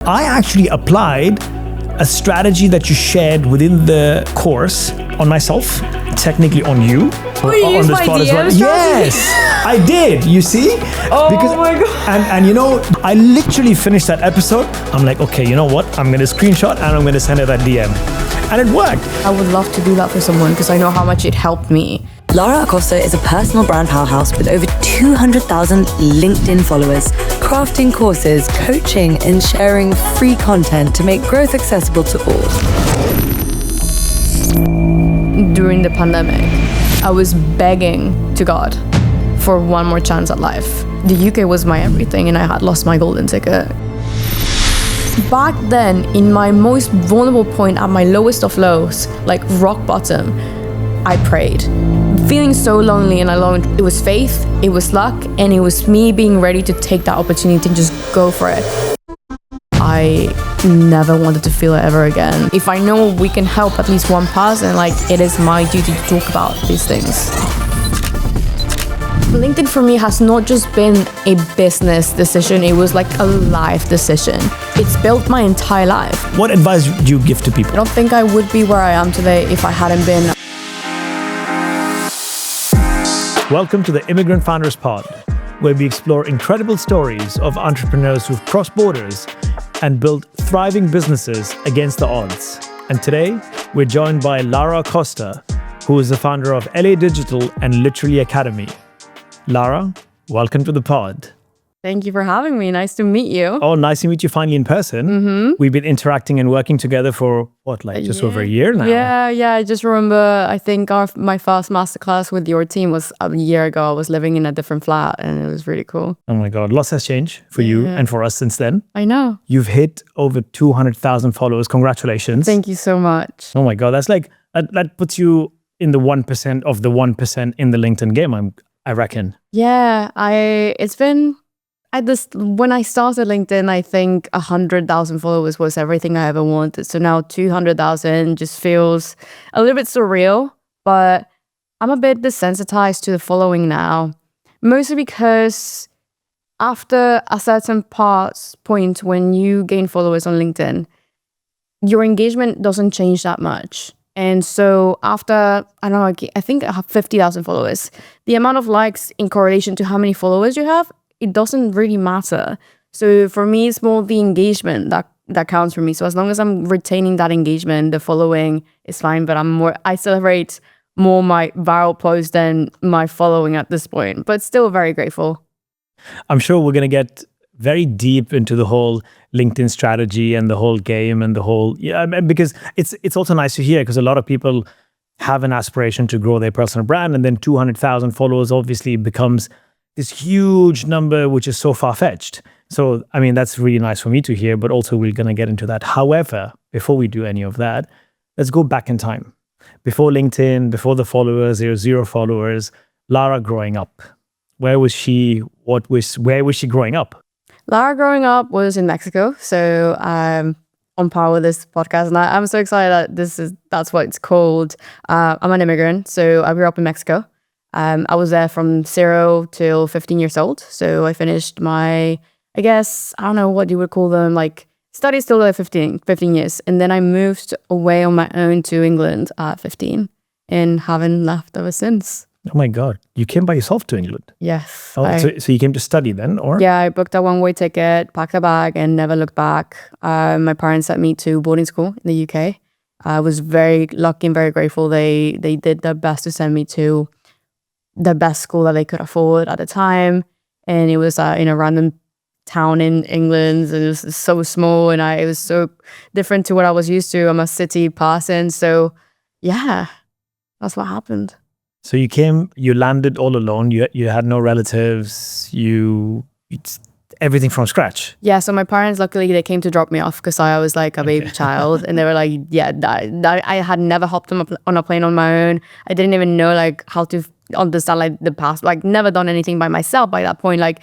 I actually applied a strategy that you shared within the course on myself, technically on you. Oh, you used my DM strategy? Yes, I did. You see? Oh my God. And you know, I literally finished that episode. I'm like, okay, you know what? I'm going to screenshot and I'm going to send her that DM. And it worked. I would love to do that for someone because I know how much it helped me. Lara Acosta is a personal brand powerhouse with over 200,000 LinkedIn followers, crafting courses, coaching, and sharing free content to make growth accessible to all. During the pandemic, I was begging to God for one more chance at life. The UK was my everything and I had lost my golden ticket. Back then, in my most vulnerable point, at my lowest of lows, like rock bottom, I prayed. Feeling so lonely and alone, it was faith, it was luck, and it was me being ready to take that opportunity and just go for it. I never wanted to feel it ever again. If I know we can help at least one person, like, it is my duty to talk about these things. LinkedIn for me has not just been a business decision, it was like a life decision. It's built my entire life. What advice do you give to people? I don't think I would be where I am today if I hadn't been. Welcome to the Immigrant Founders Pod, where we explore incredible stories of entrepreneurs who've crossed borders and built thriving businesses against the odds. And today, we're joined by Lara Costa, who is the founder of LA Digital and Literally Academy. Lara, welcome to the pod. Thank you for having me. Nice to meet you. Oh, nice to meet you finally in person. Mm-hmm. We've been interacting and working together for just over a year now? Yeah. I just remember, I think my first masterclass with your team was a year ago. I was living in a different flat and it was really cool. Oh my God, lots has changed for you and for us since then. I know. You've hit over 200,000 followers. Congratulations. Thank you so much. Oh my God, that's like, that puts you in the 1% of the 1% in the LinkedIn game, I reckon. Yeah, when I started LinkedIn, I think 100,000 followers was everything I ever wanted. So now 200,000 just feels a little bit surreal, but I'm a bit desensitized to the following now, mostly because after a certain point when you gain followers on LinkedIn, your engagement doesn't change that much. And so after, I don't know, I think I have 50,000 followers, the amount of likes in correlation to how many followers you have, it doesn't really matter. So for me, it's more the engagement that counts for me. So as long as I'm retaining that engagement, the following is fine. But I celebrate more my viral posts than my following at this point. But still very grateful. I'm sure we're going to get very deep into the whole LinkedIn strategy and the whole game and the whole, because it's also nice to hear because a lot of people have an aspiration to grow their personal brand, and then 200,000 followers obviously becomes this huge number, which is so far-fetched. So, I mean, that's really nice for me to hear, but also we're going to get into that. However, before we do any of that, let's go back in time. Before LinkedIn, before the followers, there were 0 followers. Lara growing up. Where was she? Where was she growing up? Lara growing up was in Mexico. So I'm on par with this podcast. And I'm so excited that that's what it's called. I'm an immigrant. So I grew up in Mexico. I was there from 0 till 15 years old. So I finished my, I guess, I don't know what you would call them, like studies till like 15 years. And then I moved away on my own to England at 15 and haven't left ever since. Oh my God. You came by yourself to England? Yes. Oh, so you came to study then, or? Yeah, I booked a one-way ticket, packed a bag and never looked back. My parents sent me to boarding school in the UK. I was very lucky and very grateful. They did their best to send me to the best school that they could afford at the time, and it was in a random town in England, and it was so small, and it was so different to what I was used to. I'm a city person, so yeah, that's what happened. So you came, you landed all alone. You had no relatives. It's everything from scratch. Yeah. So my parents, luckily, they came to drop me off because I was like a baby child, and they were like, yeah, I had never hopped on a plane on my own. I didn't even know like how to understand like the past, like never done anything by myself by that point. Like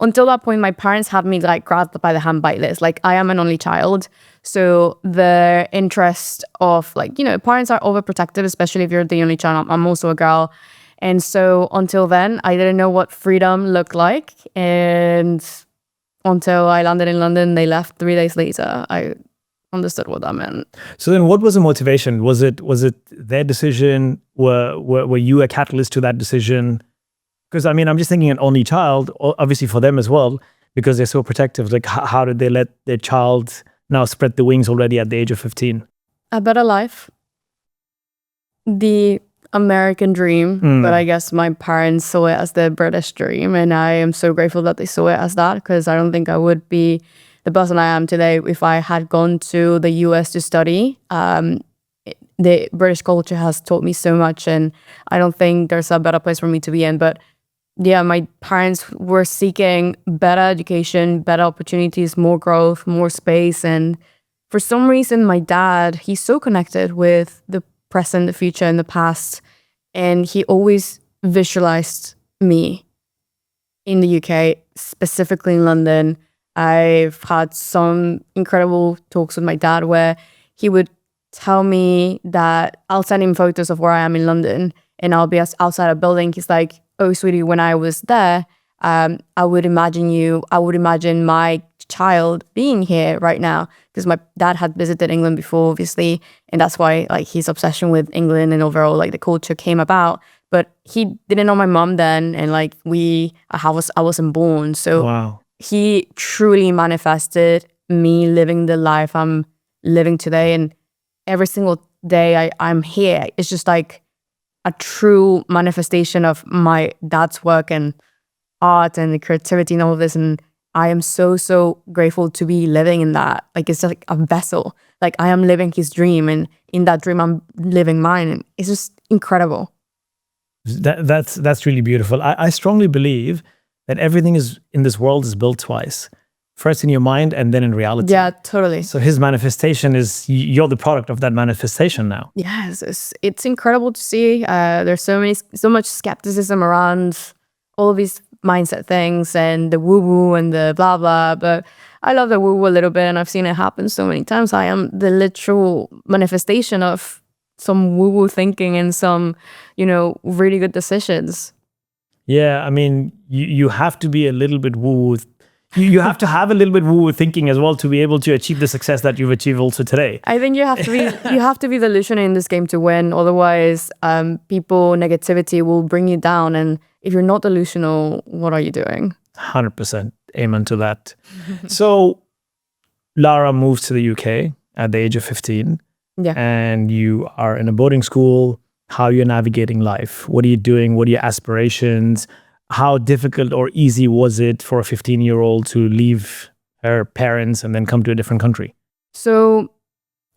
until that point, my parents had me like grabbed by the hand by this. Like I am an only child, so the interest of like, parents are overprotective, especially if you're the only child. I'm also a girl, and so until then, I didn't know what freedom looked like, and until I landed in London. They left 3 days later. I understood what that meant. So then what was the motivation? Was it their decision? Were you a catalyst to that decision? Because I mean, I'm just thinking an only child, obviously for them as well, because they're so protective. Like how did they let their child now spread the wings already at the age of 15? A better life. The American dream, but I guess my parents saw it as the British dream, and I am so grateful that they saw it as that, because I don't think I would be the person I am today if I had gone to the US to study. The British culture has taught me so much, and I don't think there's a better place for me to be in. But yeah, my parents were seeking better education, better opportunities, more growth, more space. And for some reason, my dad, he's so connected with the present, the future, and the past. And he always visualized me in the UK, specifically in London. I've had some incredible talks with my dad where he would tell me that I'll send him photos of where I am in London, and I'll be outside a building. He's like, "Oh, sweetie, when I was there, I would imagine my child being here right now," because my dad had visited England before, obviously, and that's why like his obsession with England and overall like the culture came about. But he didn't know my mom then, and like I wasn't born, so Wow. he truly manifested me living the life I'm living today. And every single day I'm here, it's just like a true manifestation of my dad's work and art and the creativity and all of this. And I am so, so grateful to be living in that. Like it's like a vessel. Like I am living his dream, and in that dream I'm living mine. And it's just incredible. That's really beautiful. I strongly believe that everything is in this world is built twice. First in your mind and then in reality. Yeah, totally. So his manifestation is, you're the product of that manifestation now. Yes, it's incredible to see. There's so much skepticism around all of these mindset things and the woo-woo and the blah blah, but I love the woo-woo a little bit, and I've seen it happen so many times. I am the literal manifestation of some woo-woo thinking and some, really good decisions. Yeah, I mean, you have to be a little bit woo-woo. You have to have a little bit woo-woo thinking as well to be able to achieve the success that you've achieved also today. I think you have to be delusional in this game to win. Otherwise, negativity will bring you down. And if you're not delusional, what are you doing? 100%. Amen to that. So Lara moves to the UK at the age of 15. Yeah. And you are in a boarding school. How you're navigating life? What are you doing? What are your aspirations? How difficult or easy was it for a 15-year-old to leave her parents and then come to a different country? So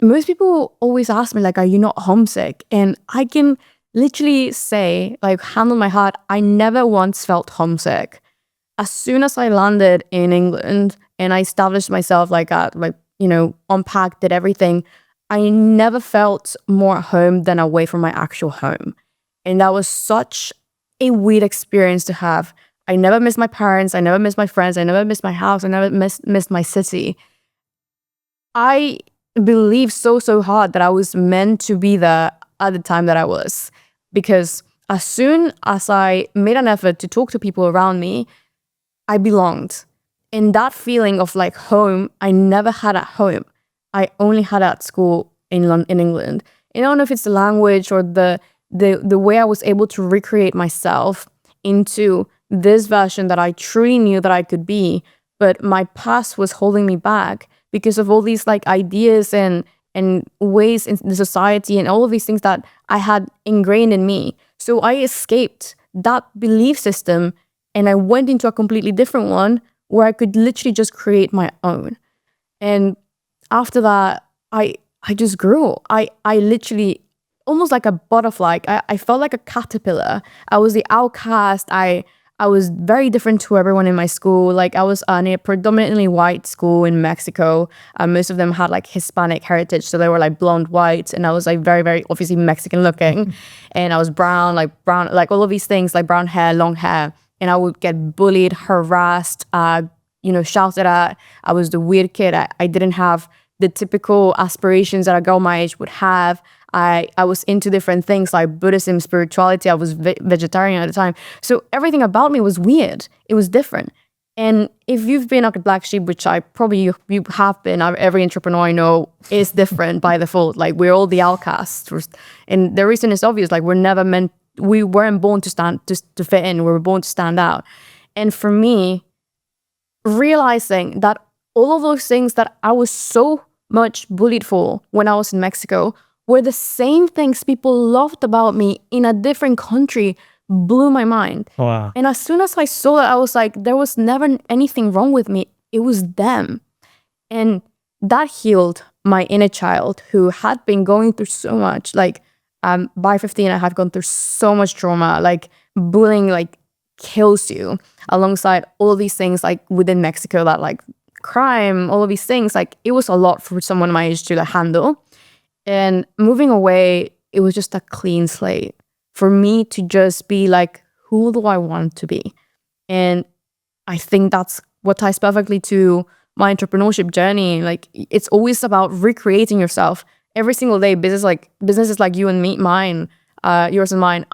most people always ask me, like, are you not homesick? And I can literally say, like, hand on my heart, I never once felt homesick. As soon as I landed in England and I established myself, unpacked, did everything, I never felt more at home than away from my actual home. And that was such a weird experience to have. I never missed my parents. I never missed my friends. I never missed my house. I never missed my city. I believe so hard that I was meant to be there at the time that I was. Because as soon as I made an effort to talk to people around me, I belonged. And that feeling of like home, I never had at home. I only had at school in England. And I don't know if it's the language or the way I was able to recreate myself into this version that I truly knew that I could be, but my past was holding me back because of all these like ideas and ways in the society and all of these things that I had ingrained in me. So I escaped that belief system and I went into a completely different one where I could literally just create my own. And after that, I just grew. I literally, almost like a butterfly, I felt like a caterpillar. I was the outcast. I was very different to everyone in my school. Like I was in a predominantly white school in Mexico. Most of them had like Hispanic heritage. So they were like blonde white. And I was like very, very obviously Mexican looking. And I was brown, like all of these things, like brown hair, long hair. And I would get bullied, harassed, shouted at. I was the weird kid. I didn't have the typical aspirations that a girl my age would have. I was into different things like Buddhism, spirituality. I was vegetarian at the time. So everything about me was weird. It was different. And if you've been a black sheep, which I probably you have been, every entrepreneur I know is different by default. Like we're all the outcasts, and the reason is obvious. Like we weren't born to fit in. We were born to stand out. And for me, realizing that all of those things that I was so much bullied for when I was in Mexico were the same things people loved about me in a different country blew my mind. Wow. And as soon as I saw that, I was like, there was never anything wrong with me. It was them. And that healed my inner child who had been going through so much. Like by 15, I have gone through so much trauma. Like bullying like kills you, alongside all of these things like within Mexico, that like crime, all of these things. Like it was a lot for someone my age to like, handle. And moving away, it was just a clean slate for me to just be like, who do I want to be? And I think that's what ties perfectly to my entrepreneurship journey. Like it's always about recreating yourself every single day. Businesses like you and me, mine, yours and mine,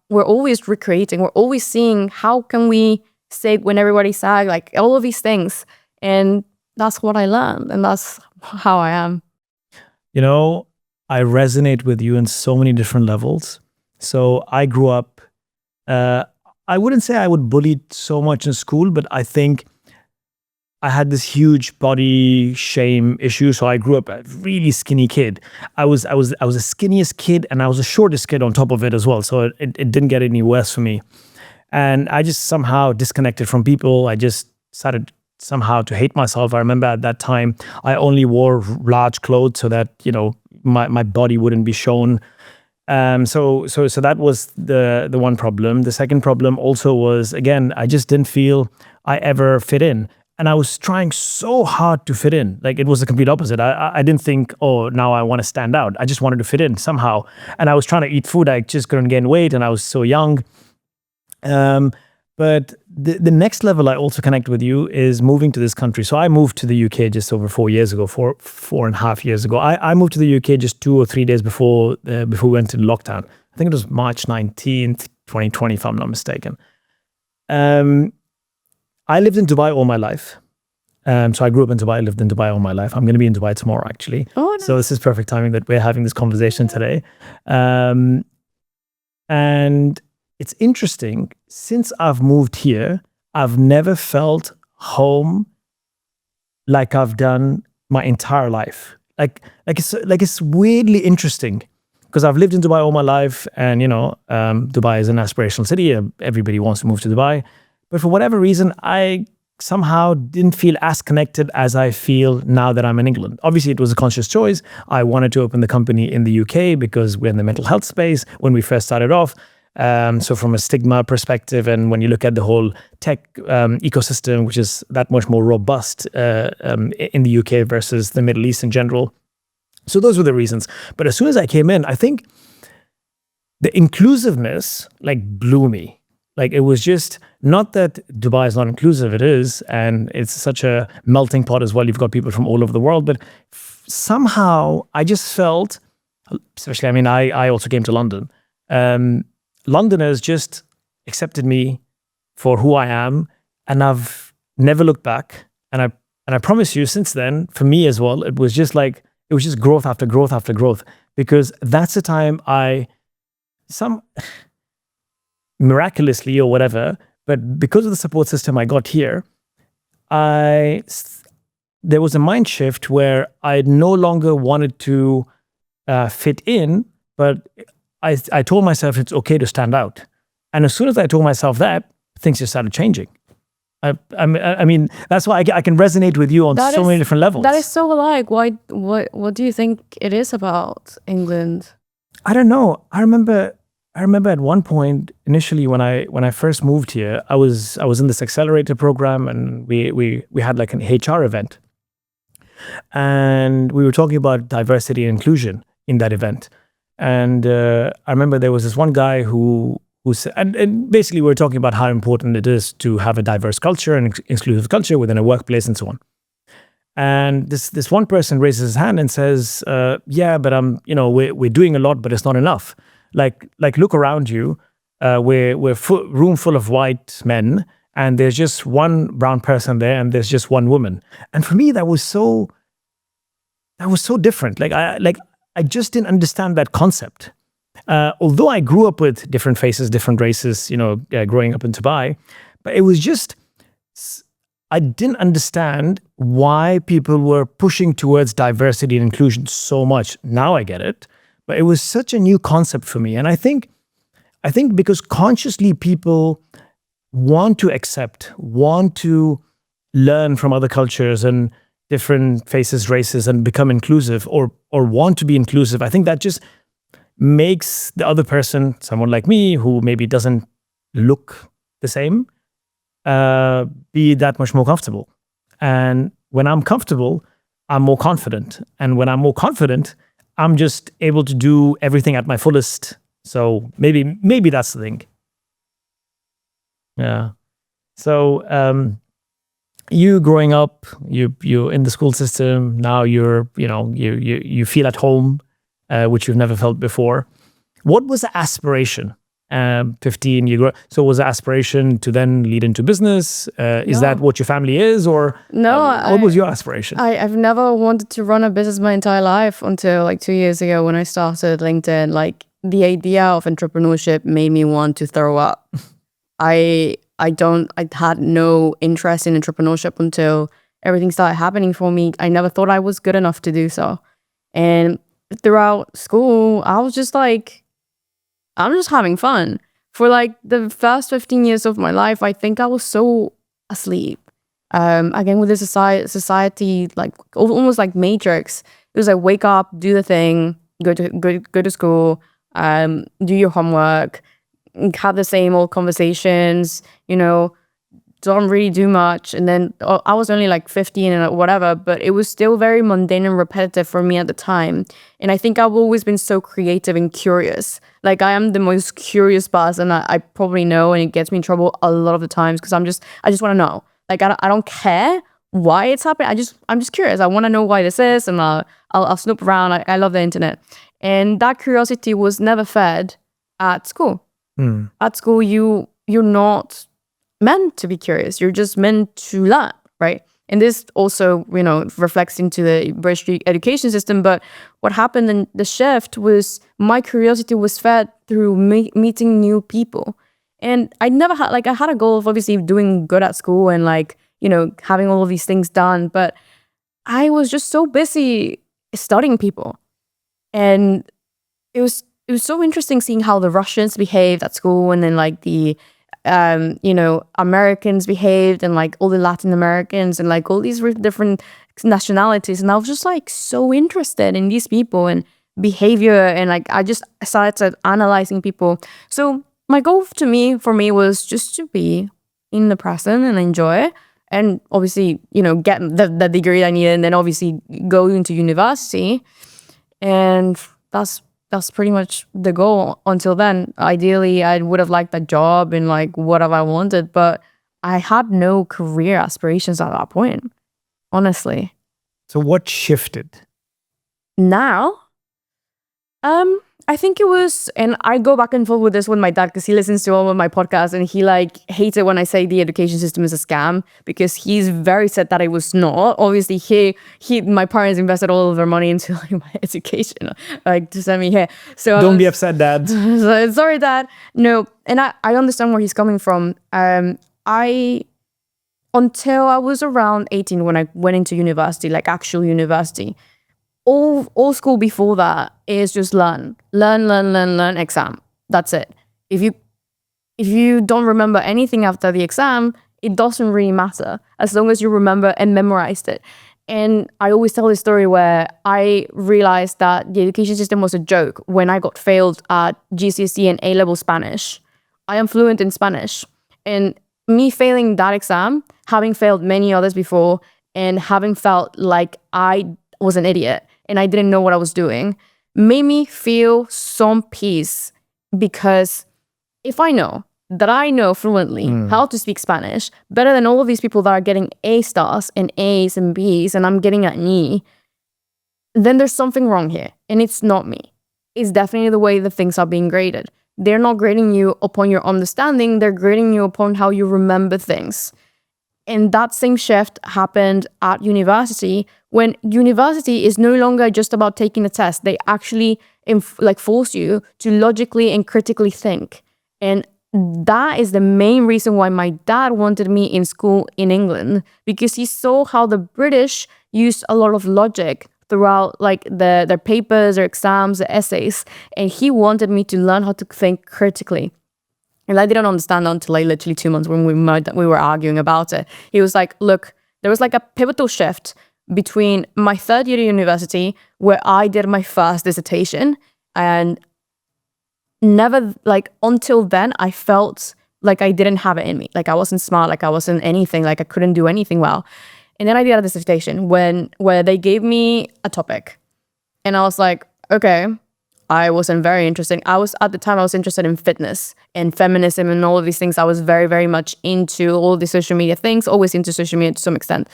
we're always recreating. We're always seeing how can we say when everybody's sad, like all of these things. And that's what I learned, and that's how I am. You know, I resonate with you in so many different levels. So I grew up, I wouldn't say I would bullied so much in school, but I think I had this huge body shame issue. So I grew up a really skinny kid. I was the skinniest kid, and I was the shortest kid on top of it as well. So it didn't get any worse for me. And I just somehow disconnected from people. I just started somehow to hate myself. I remember at that time, I only wore large clothes so that, you know, my body wouldn't be shown. So that was the one problem. The second problem also was, again, I just didn't feel I ever fit in. And I was trying so hard to fit in. Like it was the complete opposite. I didn't think, oh, now I want to stand out. I just wanted to fit in somehow. And I was trying to eat food. I just couldn't gain weight, and I was so young. But the next level I also connect with you is moving to this country. So I moved to the UK just over 4 years ago, four and a half years ago. I moved to the UK just 2 or 3 days before we went into lockdown. I think it was March 19th, 2020, if I'm not mistaken. I lived in Dubai all my life. So I grew up in Dubai, lived in Dubai all my life. I'm going to be in Dubai tomorrow, actually. Oh, nice. So this is perfect timing that we're having this conversation today. And it's interesting, since I've moved here, I've never felt home like I've done my entire life. It's weirdly interesting, because I've lived in Dubai all my life, and you know, Dubai is an aspirational city. Everybody wants to move to Dubai. But for whatever reason, I somehow didn't feel as connected as I feel now that I'm in England. Obviously, it was a conscious choice. I wanted to open the company in the UK because we're in the mental health space when we first started off. So from a stigma perspective, and when you look at the whole tech ecosystem, which is that much more robust in the UK versus the Middle East in general. So those were the reasons. But as soon as I came in, I think the inclusiveness like blew me. Like it was just not that Dubai is not inclusive, it is, and it's such a melting pot as well. You've got people from all over the world, but somehow I just felt, especially, I mean, I also came to London. Londoners just accepted me for who I am, and I've never looked back. And I promise you, since then, for me as well, it was just growth after growth after growth, because that's the time miraculously or whatever, but because of the support system I got here, there was a mind shift where I no longer wanted to fit in, but I told myself it's okay to stand out. And as soon as I told myself that, things just started changing. I mean, that's why I can resonate with you on so many different levels. That is so alike. What do you think it is about England? I don't know. I remember at one point initially when I first moved here, I was in this accelerator program, and we had like an HR event, and we were talking about diversity and inclusion in that event. And I remember there was this one guy who said, and basically we were talking about how important it is to have a diverse culture and exclusive culture within a workplace and so on. And this one person raises his hand and says, "Yeah, but we're doing a lot, but it's not enough. Like look around you. We're room full of white men, and there's just one brown person there, and there's just one woman. And for me, that was so different. Like I just didn't understand that concept. Although I grew up with different faces, different races, growing up in Dubai, but it was just, I didn't understand why people were pushing towards diversity and inclusion so much. Now I get it, but it was such a new concept for me. And I think because consciously people want to accept, want to learn from other cultures and different faces, races, and become inclusive, or want to be inclusive, I think that just makes the other person, someone like me who maybe doesn't look the same, be that much more comfortable. And when I'm comfortable, I'm more confident. And when I'm more confident, I'm just able to do everything at my fullest. So maybe that's the thing. Yeah. So you growing up, you're in the school system now. You feel at home, which you've never felt before. What was the aspiration? 15, you grow. So was the aspiration to then lead into business? Is that what your family is, or no? What was your aspiration? I've never wanted to run a business my entire life until like 2 years ago when I started LinkedIn. Like the idea of entrepreneurship made me want to throw up. I had no interest in entrepreneurship until everything started happening for me. I never thought I was good enough to do so. And throughout school, I was just like, I'm just having fun. For like the first 15 years of my life, I think I was so asleep. Again, with the society, like almost like Matrix. It was like, wake up, do the thing, go to school, do your homework, have the same old conversations, don't really do much. And then I was only like 15 and whatever, but it was still very mundane and repetitive for me at the time. And I think I've always been so creative and curious. Like I am the most curious person I probably know, and it gets me in trouble a lot of the times because I just want to know. Like I don't care why it's happening. I'm just curious. I want to know why this is, and I'll snoop around. I love the internet, and that curiosity was never fed at school. At school, you're not meant to be curious. You're just meant to learn, right? And this also, reflects into the British education system. But what happened in the shift was my curiosity was fed through meeting new people. And I never had, I had a goal of obviously doing good at school and having all of these things done. But I was just so busy studying people. And it was so interesting seeing how the Russians behaved at school, and then the Americans behaved, and all the Latin Americans, and all these different nationalities. And I was just so interested in these people and behavior, and I just started analyzing people. So my goal for me was just to be in the present and enjoy, and obviously get the degree I needed, and then obviously go into university. And that's pretty much the goal. Until then, ideally, I would have liked a job and whatever I wanted, but I had no career aspirations at that point, honestly. So what shifted? Now, I think it was, and I go back and forth with this with my dad because he listens to all of my podcasts, and he hates it when I say the education system is a scam, because he's very sad that it was not. Obviously, my parents invested all of their money into my education, to send me here. So don't be upset, Dad. Sorry, Dad. No, and I understand where he's coming from. Until I was around 18 when I went into university, actual university. All school before that is just learn, exam. That's it. If you don't remember anything after the exam, it doesn't really matter as long as you remember and memorized it. And I always tell this story where I realized that the education system was a joke when I got failed at GCSE and A-level Spanish. I am fluent in Spanish, and me failing that exam, having failed many others before, and having felt like I was an idiot and I didn't know what I was doing, made me feel some peace, because if I know that I know fluently how to speak Spanish better than all of these people that are getting A stars and A's and B's, and I'm getting an E, then there's something wrong here, and it's not me. It's definitely the way that things are being graded. they're not grading you upon your understanding, they're grading you upon how you remember things. And that same shift happened at university, when university is no longer just about taking a test. They actually force you to logically and critically think. And that is the main reason why my dad wanted me in school in England, because he saw how the British used a lot of logic throughout their papers, their exams, their essays. And he wanted me to learn how to think critically. And I didn't understand until literally 2 months when we were arguing about it. He was like, look, there was a pivotal shift between my third year at university, where I did my first dissertation, and never, until then, I felt like I didn't have it in me. I wasn't smart, I wasn't anything, I couldn't do anything well. And then I did a dissertation where they gave me a topic. And I was like, okay, I wasn't very interested. At the time, I was interested in fitness and feminism and all of these things. I was very, very much into all the social media things, always into social media to some extent.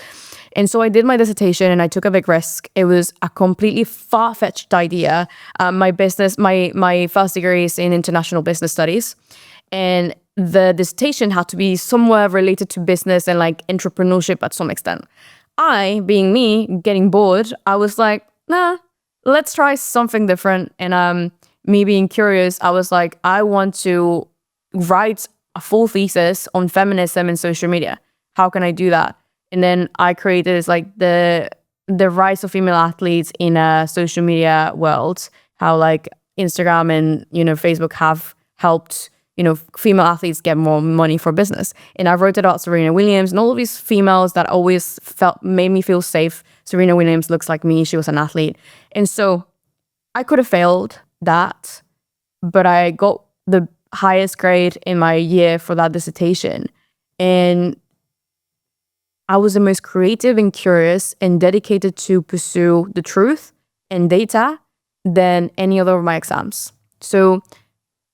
And so I did my dissertation and I took a big risk. It was a completely far-fetched idea. My first degree is in international business studies. And the dissertation had to be somewhere related to business and entrepreneurship at some extent. I, being me, getting bored, I was like, nah, let's try something different. And me being curious, I was like, I want to write a full thesis on feminism and social media. How can I do that? And then I created the rise of female athletes in a social media world, how Instagram and Facebook have helped female athletes get more money for business. And I wrote about Serena Williams and all of these females that always made me feel safe. Serena Williams looks like me. She was an athlete. And so I could have failed that, but I got the highest grade in my year for that dissertation. And I was the most creative and curious and dedicated to pursue the truth and data than any other of my exams. So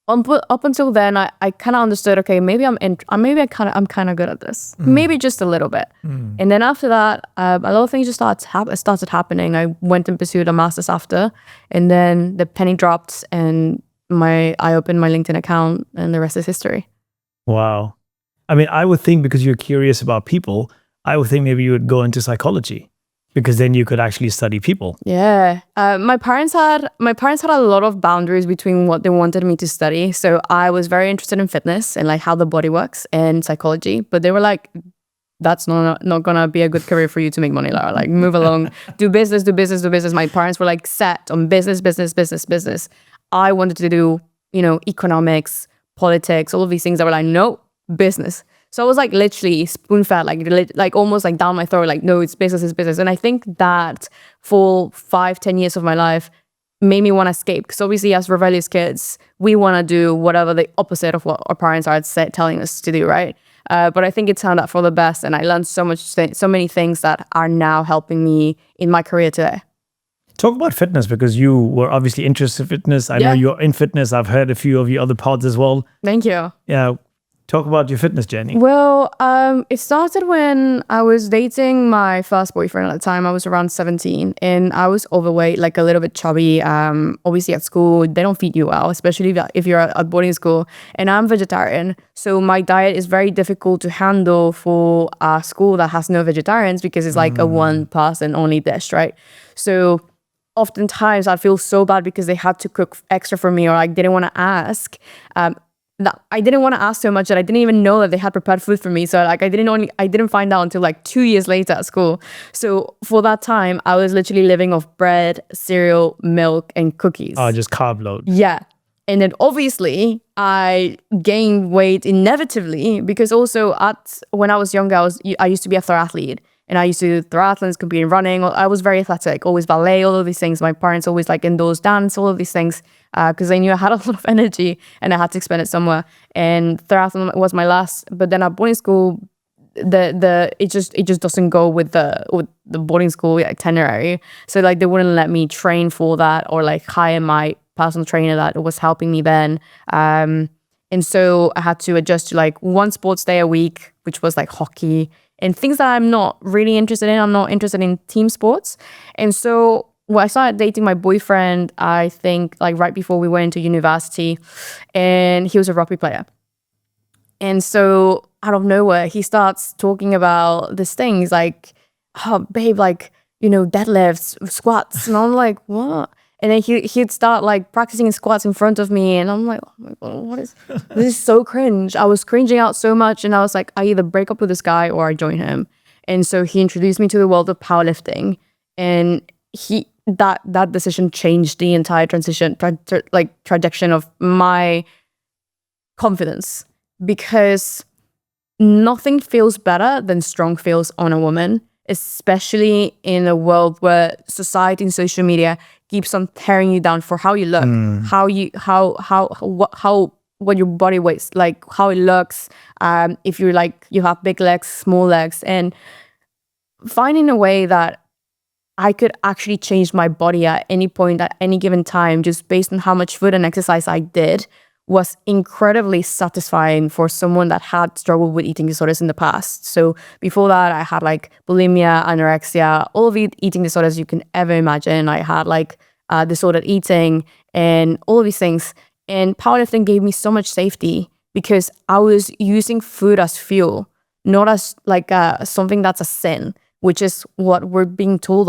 up until then, I kind of understood, okay, maybe I'm kind of good at this, maybe just a little bit. And then after that, a lot of things just started happening. I went and pursued a master's after, and then the penny dropped, and I opened my LinkedIn account, and the rest is history. Wow. I mean, I would think because you're curious about people, I would think maybe you would go into psychology, because then you could actually study people. Yeah. My parents had a lot of boundaries between what they wanted me to study. So I was very interested in fitness and how the body works, and psychology. But they were like, that's not gonna be a good career for you to make money, Lara. Move along, do business. My parents were set on business. I wanted to do, economics, politics, all of these things that were no, business. So I was literally spoon-fed, almost down my throat, no, it's business. And I think that for 5-10 years of my life made me want to escape. Because obviously as rebellious kids, we want to do whatever the opposite of what our parents are telling us to do, right? But I think it turned out for the best. And I learned so many things that are now helping me in my career today. Talk about fitness, because you were obviously interested in fitness. I know you're in fitness. I've heard a few of your other pods as well. Thank you. Yeah. Talk about your fitness journey. Well, it started when I was dating my first boyfriend at the time. I was around 17 and I was overweight, a little bit chubby. Obviously at school, they don't feed you well, especially if you're at boarding school. And I'm vegetarian. So my diet is very difficult to handle for a school that has no vegetarians, because it's a one person only dish, right? So oftentimes I feel so bad because they had to cook extra for me, or I didn't want to ask. I didn't want to ask so much that I didn't even know that they had prepared food for me. So I didn't find out until 2 years later at school. So for that time, I was literally living off bread, cereal, milk, and cookies. Oh, just carb load. Yeah. And then obviously I gained weight inevitably, because also when I was younger, I used to be a triathlete. And I used to do triathlons, compete in running. I was very athletic, always ballet, all of these things. My parents always endorsed dance, all of these things, because they knew I had a lot of energy and I had to expend it somewhere. And triathlon was my last. But then at boarding school, it just doesn't go with the boarding school itinerary. So they wouldn't let me train for that, or hire my personal trainer that was helping me then. And so I had to adjust to one sports day a week, which was hockey. And things that I'm not really interested in. I'm not interested in team sports. And so well, I started dating my boyfriend, I think like right before we went into university, and he was a rugby player. And so out of nowhere, he starts talking about these things like, oh, babe, like, deadlifts, squats. And I'm like, what? And then he'd start like practicing squats in front of me. And I'm like, oh my God, what is this? Is so cringe. I was cringing out so much. And I was like, I either break up with this guy or I join him. And so he introduced me to the world of powerlifting. And that decision changed the entire trajectory of my confidence, because nothing feels better than strong feels on a woman, especially in a world where society and social media keeps on tearing you down for how you look, what your body weights, like how it looks, if you're like you have big legs, small legs, and finding a way that I could actually change my body at any point at any given time just based on how much food and exercise I did was incredibly satisfying for someone that had struggled with eating disorders in the past. So before that, I had like bulimia, anorexia, all of the eating disorders you can ever imagine. I had like disordered eating and all of these things. And powerlifting gave me so much safety because I was using food as fuel, not as like something that's a sin, which is what we're being told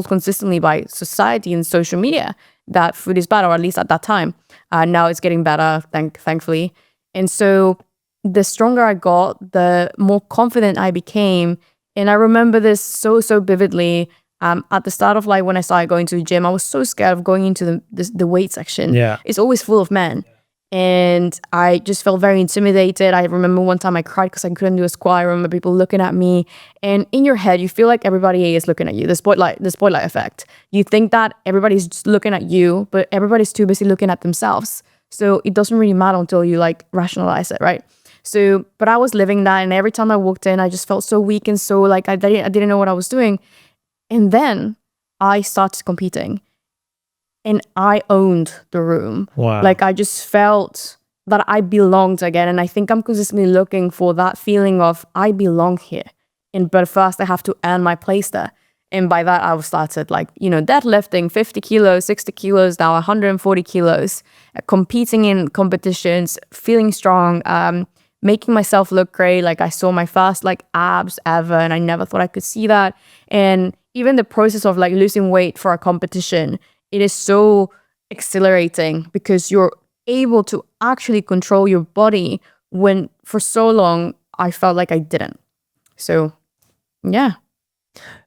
consistently by society and social media, that food is bad, or at least at that time. Now it's getting better, thankfully. And so the stronger I got, the more confident I became. And I remember this so vividly. At the start of like when I started going to the gym, I was so scared of going into the weight section. Yeah. It's always full of men. And I just felt very intimidated. I remember one time I cried because I couldn't do a squat. I remember people looking at me. And in your head, you feel like everybody is looking at you. The spotlight effect. You think that everybody's just looking at you, but everybody's too busy looking at themselves. So it doesn't really matter until you like rationalize it, right? So, but I was living that, and every time I walked in, I just felt so weak and so like I didn't know what I was doing. And then I started competing. And I owned the room. Wow. Like I just felt that I belonged again. And I think I'm consistently looking for that feeling of I belong here. But first I have to earn my place there. And by that I started like, deadlifting 50 kilos, 60 kilos, now 140 kilos, competing in competitions, feeling strong, making myself look great. Like I saw my first like abs ever, and I never thought I could see that. And even the process of like losing weight for a competition, it is so exhilarating because you're able to actually control your body when for so long I felt like I didn't. So, yeah.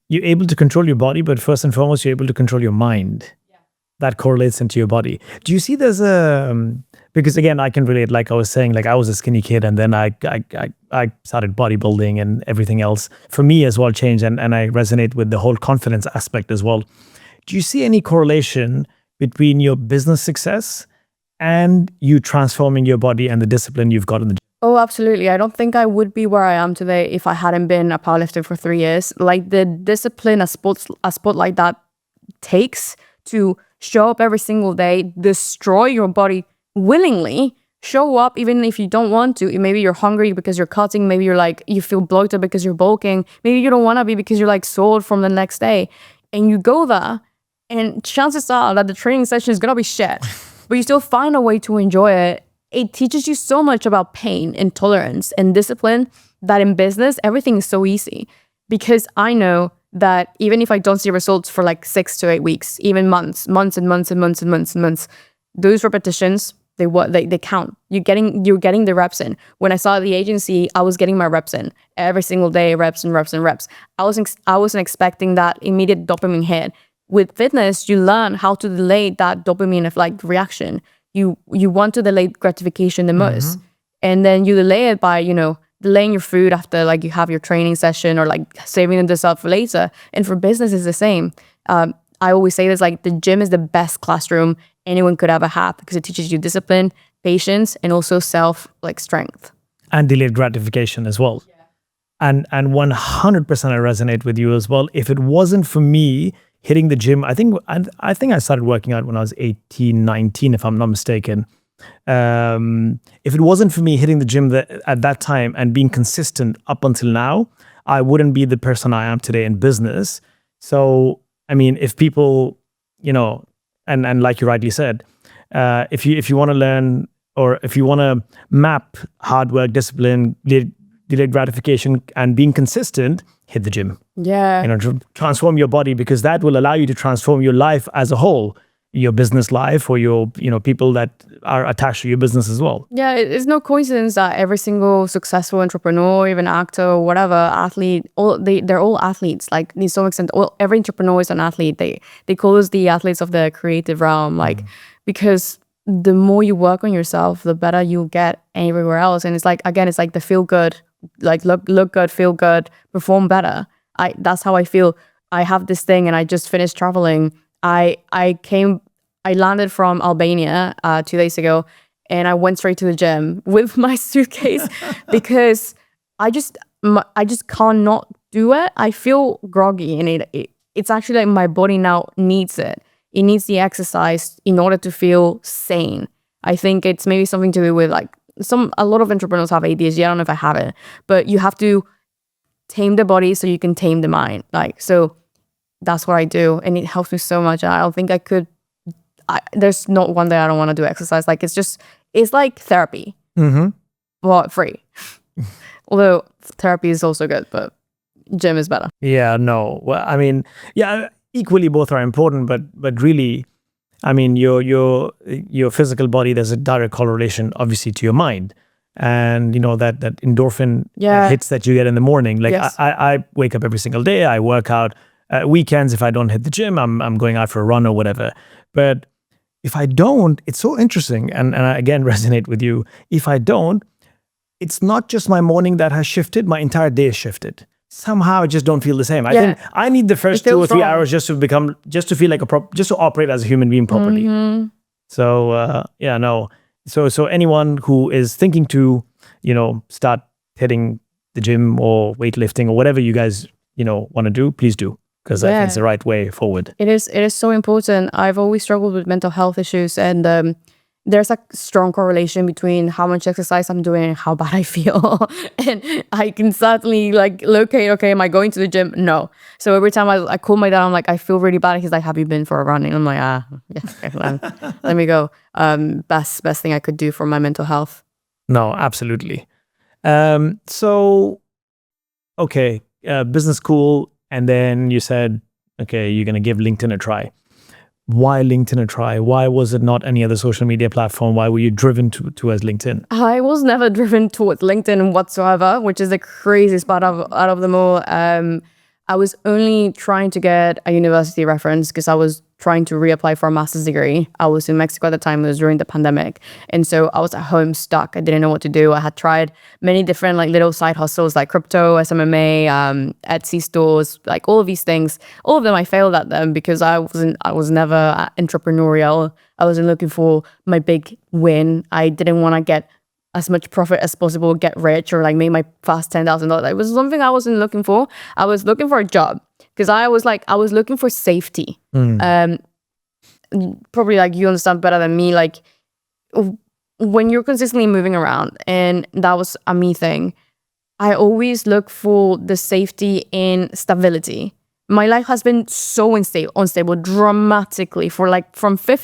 You're able to control your body, but first and foremost, you're able to control your mind. Yeah. That correlates into your body. Do you see there's because again, I can relate, like I was saying, like I was a skinny kid and then I started bodybuilding and everything else for me as well changed. And I resonate with the whole confidence aspect as well. Do you see any correlation between your business success and you transforming your body and the discipline you've got in the gym? Oh, absolutely. I don't think I would be where I am today if I hadn't been a powerlifter for 3 years. Like the discipline a sport like that takes to show up every single day, destroy your body willingly, show up even if you don't want to. Maybe you're hungry because you're cutting. Maybe you're like, you feel bloated because you're bulking. Maybe you don't want to be because you're like sore from the next day. And you go there, and chances are that the training session is going to be shit, but you still find a way to enjoy it. It teaches you so much about pain and tolerance and discipline that in business, everything is so easy. Because I know that even if I don't see results for like 6 to 8 weeks, even months and months, those repetitions, they count. You're getting the reps in. When I started the agency, I was getting my reps in every single day, reps. I wasn't expecting that immediate dopamine hit. With fitness, you learn how to delay that dopamine reaction. You want to delay gratification the most, and then you delay it by delaying your food after like you have your training session, or like saving the dessert for later. And for business, it's the same. I always say this, like the gym is the best classroom anyone could ever have because it teaches you discipline, patience, and also strength. And delayed gratification as well. Yeah. And 100% I resonate with you as well. If it wasn't for me hitting the gym, I think I started working out when I was 18, 19, if I'm not mistaken. If it wasn't for me hitting the gym at that time and being consistent up until now, I wouldn't be the person I am today in business. So, I mean, if people and like you rightly said, if you want to learn, or if you want to map hard work, discipline, delayed gratification, and being consistent, hit the gym. Yeah. Transform your body, because that will allow you to transform your life as a whole, your business life, or your people that are attached to your business as well. Yeah, it's no coincidence that every single successful entrepreneur, even actor or whatever, athlete, they're all athletes. Like, in some extent, every entrepreneur is an athlete. They call us the athletes of the creative realm, like, because the more you work on yourself, the better you'll get everywhere else. And it's like, again, it's like the feel good, like look good, feel good, perform better. That's how I feel. I have this thing, and I just finished traveling. I landed from Albania 2 days ago, and I went straight to the gym with my suitcase because I just cannot do it. I feel groggy, and it's actually like my body now needs it. It needs the exercise in order to feel sane. I think it's maybe something to do with like a lot of entrepreneurs have ADHD. I don't know if I have it, but you have to tame the body so you can tame the mind. Like, so that's what I do, and it helps me so much. I don't think I could. There's not one day I don't want to do exercise. Like, it's like therapy, but free. Although therapy is also good, but gym is better. Yeah, no. Well, I mean, yeah, equally both are important, but really, I mean, your physical body, there's a direct correlation, obviously, to your mind, and that endorphin hits that you get in the morning. Like, Yes. I wake up every single day. I work out. Weekends, if I don't hit the gym, I'm going out for a run or whatever. But if I don't, it's so interesting, and I again resonate with you. If I don't, it's not just my morning that has shifted, my entire day is shifted. Somehow I just don't feel the same. I think I need the first 2 or 3 hours just to feel like just to operate as a human being properly. So no. So anyone who is thinking to, start hitting the gym or weightlifting or whatever you guys, want to do, please do. Because I think it's the right way forward. It is so important. I've always struggled with mental health issues, and there's a strong correlation between how much exercise I'm doing and how bad I feel. And I can certainly like locate, okay, am I going to the gym? No. So every time I call my dad, I'm like, I feel really bad. He's like, have you been for a run? And I'm like, yeah, okay, let me go. Best thing I could do for my mental health. No, absolutely. So, okay, business school. And then you said, okay, you're going to give LinkedIn a try. Why LinkedIn a try? Why was it not any other social media platform? Why were you driven towards LinkedIn? I was never driven towards LinkedIn whatsoever, which is the craziest part out of them all. I was only trying to get a university reference because I was trying to reapply for a master's degree. I was in Mexico at the time. It was during the pandemic. And so I was at home stuck. I didn't know what to do. I had tried many different like little side hustles like crypto, SMMA, Etsy stores, like all of these things. All of them, I failed at them because I was never entrepreneurial. I wasn't looking for my big win. I didn't want to get as much profit as possible, get rich, or like make my first $10,000. It was something I wasn't looking for. I was looking for a job because I was looking for safety. Probably like you understand better than me. Like when you're consistently moving around, and that was a me thing. I always look for the safety in stability. My life has been so unstable dramatically for like from 0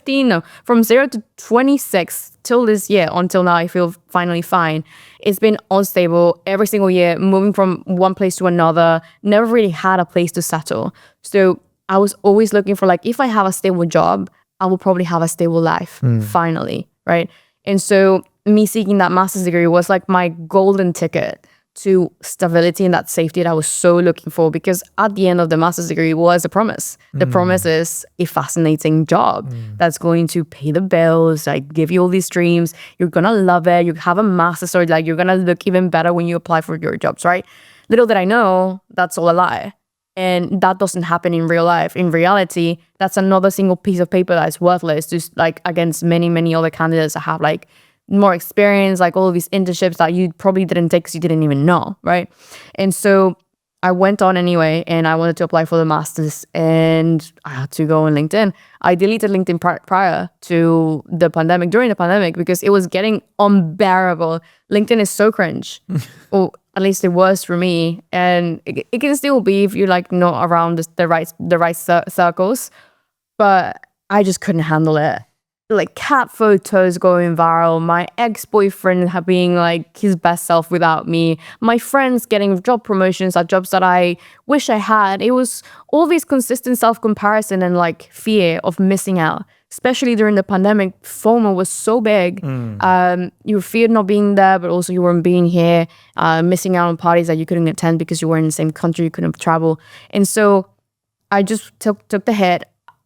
to 26 till this year until now. I feel finally fine. It's been unstable every single year, moving from one place to another, never really had a place to settle. So I was always looking for like, if I have a stable job, I will probably have a stable life finally, right? And so me seeking that master's degree was like my golden ticket to stability and that safety that I was so looking for, because at the end of the master's degree was a promise. The promise is a fascinating job that's going to pay the bills, like give you all these dreams. You're gonna love it. You have a master's, or like you're gonna look even better when you apply for your jobs, right? Little did I know, that's all a lie. And that doesn't happen in real life. In reality, that's another single piece of paper that's worthless, just like against many, many other candidates that have like more experience, like all of these internships that you probably didn't take because you didn't even know, right? And so I went on anyway, and I wanted to apply for the master's, and I had to go on LinkedIn. I deleted LinkedIn prior to the pandemic, during the pandemic, because it was getting unbearable. LinkedIn is so cringe, or at least it was for me, and it can still be if you're like not around the right circles. but I just couldn't handle it. Like cat photos going viral, my ex-boyfriend being like his best self without me, my friends getting job promotions at jobs that I wish I had. It was all these consistent self-comparison and like fear of missing out. Especially during the pandemic, FOMO was so big. You feared not being there, but also you weren't being here, missing out on parties that you couldn't attend because you were in the same country, you couldn't travel. And so I just took the hit,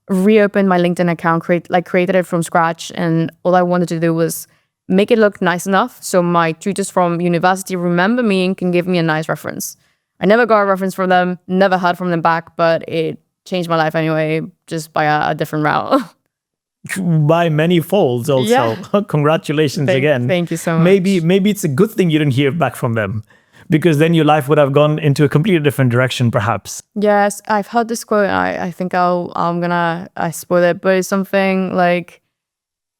reopened my LinkedIn account, created it from scratch, and all I wanted to do was make it look nice enough so my tutors from university remember me and can give me a nice reference. I never got a reference from them, never heard from them back, but it changed my life anyway, just by a different route. By many folds also. Yeah. Congratulations again. Thank you so much. Maybe it's a good thing you didn't hear back from them, because then your life would have gone into a completely different direction, perhaps. Yes, I've heard this quote. I think I'm gonna spoil it, but it's something like,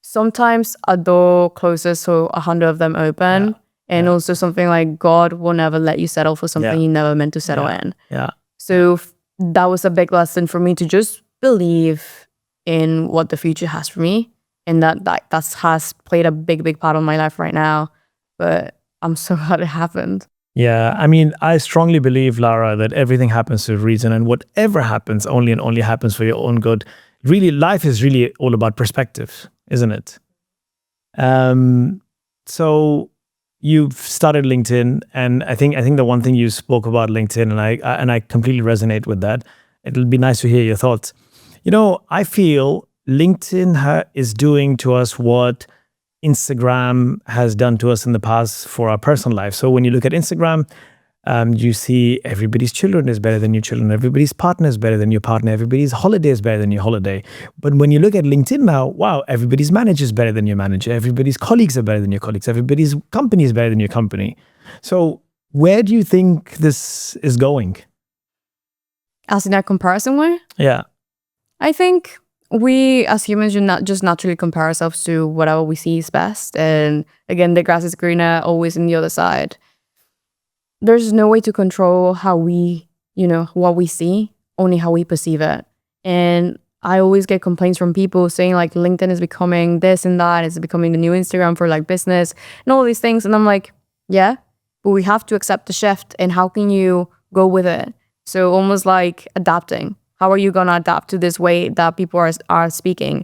sometimes a door closes so 100 of them open, and also something like God will never let you settle for something you never meant to settle in. Yeah. So that was a big lesson for me, to just believe in what the future has for me, and that has played a big part of my life right now. But I'm so glad it happened. Yeah, I mean, I strongly believe, Lara, that everything happens for a reason, and whatever happens only and only happens for your own good. Really, life is really all about perspective, isn't it? So you've started LinkedIn, and I think the one thing you spoke about LinkedIn, and I completely resonate with that. It'll be nice to hear your thoughts. You know, I feel LinkedIn is doing to us what Instagram has done to us in the past for our personal life. So when you look at Instagram, you see everybody's children is better than your children, everybody's partner is better than your partner, everybody's holiday is better than your holiday. But when you look at LinkedIn now, wow, everybody's manager is better than your manager, everybody's colleagues are better than your colleagues, everybody's company is better than your company. So where do you think this is going? As in that comparison way? Yeah. I think we as humans should not just naturally compare ourselves to whatever we see is best. And again, the grass is greener always in the other side. There's no way to control how we, what we see, only how we perceive it. And I always get complaints from people saying like LinkedIn is becoming this and that, it's becoming the new Instagram for like business and all these things. And I'm like, yeah, but we have to accept the shift. And how can you go with it? So almost like adapting. How are you going to adapt to this way that people are speaking?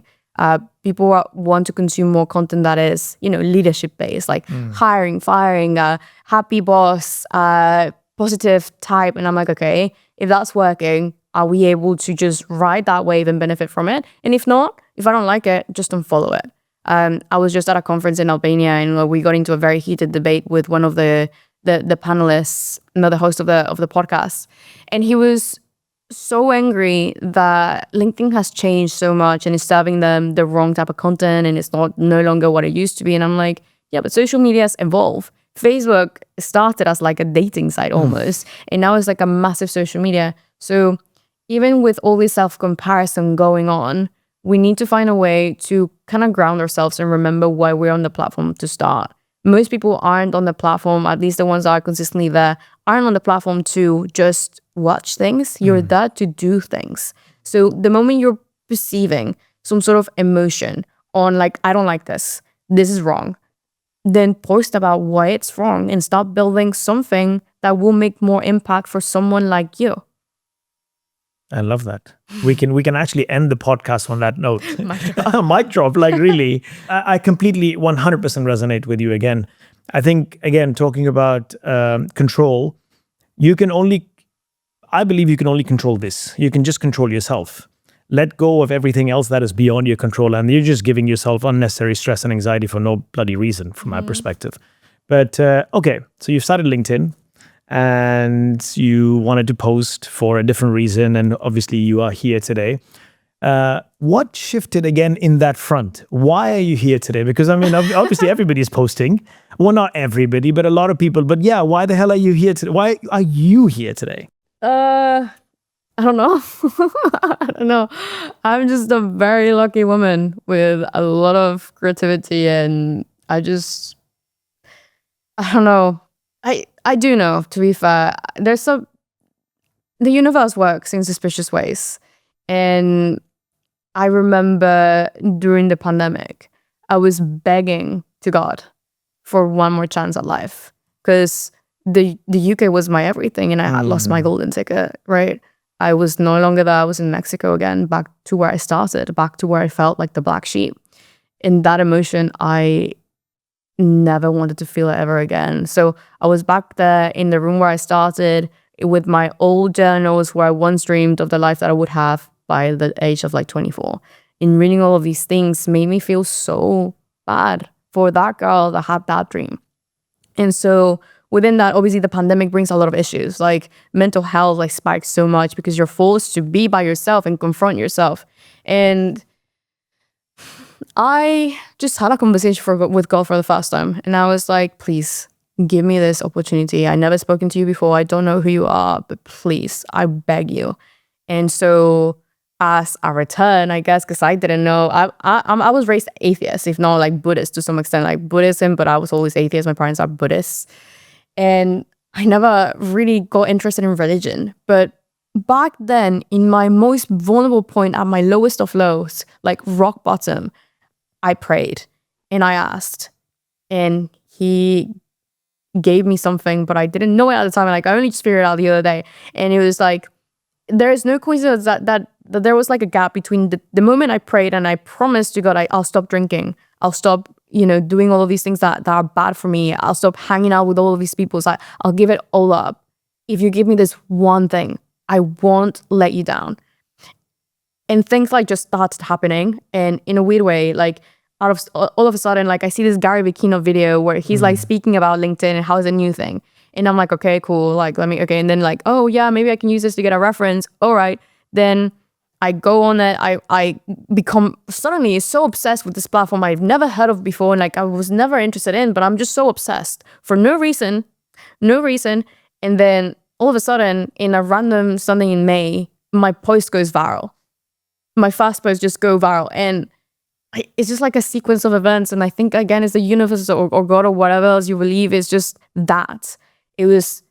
People want to consume more content that is, leadership based, like hiring, firing, happy boss, positive type. And I'm like, okay, if that's working, are we able to just ride that wave and benefit from it? And if not, if I don't like it, just unfollow it. I was just at a conference in Albania, and we got into a very heated debate with one of the panelists, the host of the podcast, and he was so angry that LinkedIn has changed so much and is serving them the wrong type of content, and it's no longer what it used to be. And I'm like, yeah, but social media's evolved. Facebook started as like a dating site almost, and now it's like a massive social media. So even with all this self-comparison going on, we need to find a way to kind of ground ourselves and remember why we're on the platform to start. Most people aren't on the platform, at least the ones that are consistently there, aren't on the platform to just watch things. You're there to do things. So the moment you're perceiving some sort of emotion on like, I don't like this is wrong, then post about why it's wrong and start building something that will make more impact for someone like you. I love that. We can actually end the podcast on that note. Mic drop, like really. I completely 100% resonate with you again. I think, again, talking about control, I believe you can only control this. You can just control yourself. Let go of everything else that is beyond your control, and you're just giving yourself unnecessary stress and anxiety for no bloody reason, from my perspective. But okay, so you've started LinkedIn, and you wanted to post for a different reason, and obviously you are here today. What shifted again in that front? Why are you here today? Because I mean, obviously everybody's posting. Well, not everybody, but a lot of people. But yeah, why the hell are you here today? Why are you here today? I don't know. I don't know. I'm just a very lucky woman with a lot of creativity, and I don't know. I do know, to be fair. The universe works in suspicious ways. And I remember during the pandemic, I was begging to God for one more chance at life, because the UK was my everything, and I had lost my golden ticket, right? I was no longer there. I was in Mexico again, back to where I started, back to where I felt like the black sheep. In that emotion, I never wanted to feel it ever again. So I was back there in the room where I started with my old journals, where I once dreamed of the life that I would have by the age of like 24. And reading all of these things made me feel so bad for that girl that had that dream. And so within that, obviously the pandemic brings a lot of issues, like mental health like spikes so much because you're forced to be by yourself and confront yourself. And I just had a conversation with God for the first time. And I was like, please give me this opportunity. I never spoken to you before. I don't know who you are, but please, I beg you. And so as a return, I guess, because I didn't know, I was raised atheist, if not like Buddhist to some extent, like Buddhism, but I was always atheist. My parents are Buddhists. And I never really got interested in religion. But back then, in my most vulnerable point, at my lowest of lows, like rock bottom, I prayed and I asked, and he gave me something, but I didn't know it at the time. Like I only just figured it out the other day. And it was like, there is no coincidence that there was like a gap between the moment I prayed and I promised to God, I'll stop drinking. I'll stop, doing all of these things that are bad for me. I'll stop hanging out with all of these people. So I'll give it all up. If you give me this one thing, I won't let you down. And things like just started happening. And in a weird way, like all of a sudden, like I see this Gary Vee video where he's like speaking about LinkedIn and how it's a new thing. And I'm like, okay, cool. Like, okay. And then like, oh yeah, maybe I can use this to get a reference. All right. Then I go on it. I become suddenly so obsessed with this platform I've never heard of before. And like, I was never interested in, but I'm just so obsessed for no reason. And then all of a sudden in a random Sunday in May, my post goes viral. My first post just go viral. And it's just like a sequence of events. And I think again, it's the universe or God or whatever else you believe is just that. It was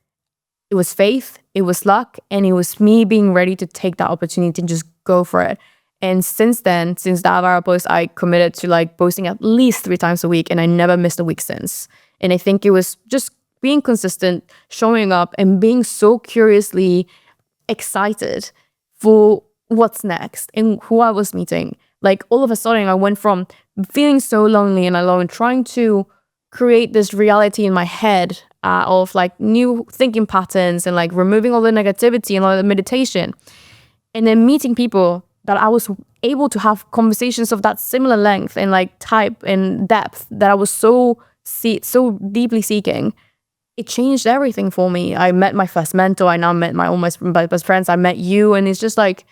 faith, it was luck, and it was me being ready to take that opportunity and just go for it. And since then, since that viral post, I committed to like posting at least 3 times a week, and I never missed a week since. And I think it was just being consistent, showing up, and being so curiously excited for what's next and who I was meeting. Like all of a sudden, I went from feeling so lonely and alone, trying to create this reality in my head of like new thinking patterns and like removing all the negativity and all the meditation, and then meeting people that I was able to have conversations of that similar length and like type and depth that I was so deeply seeking. It changed everything for me. I met my first mentor. I now met my best friends. I met you, and it's just like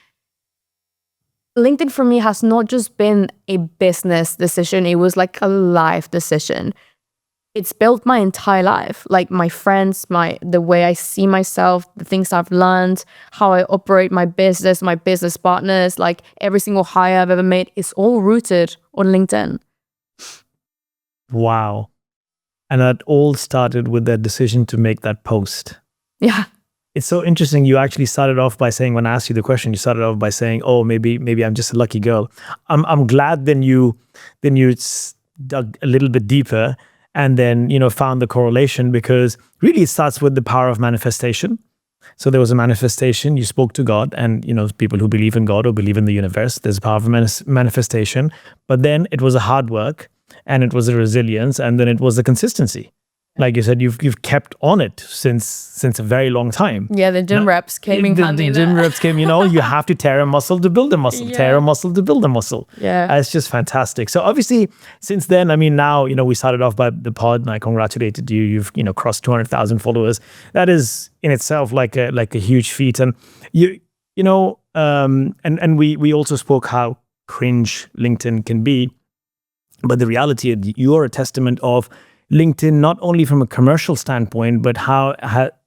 LinkedIn for me has not just been a business decision. It was like a life decision. It's built my entire life, like my friends, the way I see myself, the things I've learned, how I operate my business partners, like every single hire I've ever made is all rooted on LinkedIn. Wow. And that all started with that decision to make that post. Yeah. It's so interesting. You actually started off by saying, when I asked you the question, you started off by saying, oh, maybe I'm just a lucky girl. I'm glad then you dug a little bit deeper and then, found the correlation, because really it starts with the power of manifestation. So there was a manifestation, you spoke to God, and, people who believe in God or believe in the universe, there's a power of manifestation. But then it was a hard work, and it was a resilience, and then it was a consistency. Like you said, you've kept on it since a very long time. Yeah, the gym reps came in handy. The gym reps came, you have to tear a muscle to build a muscle, tear a muscle to build a muscle. Yeah. It's just fantastic. So obviously, since then, now, we started off by the pod, and I congratulated you. You've, crossed 200,000 followers. That is in itself like a huge feat. And and we also spoke how cringe LinkedIn can be. But the reality is you're a testament of LinkedIn, not only from a commercial standpoint, but how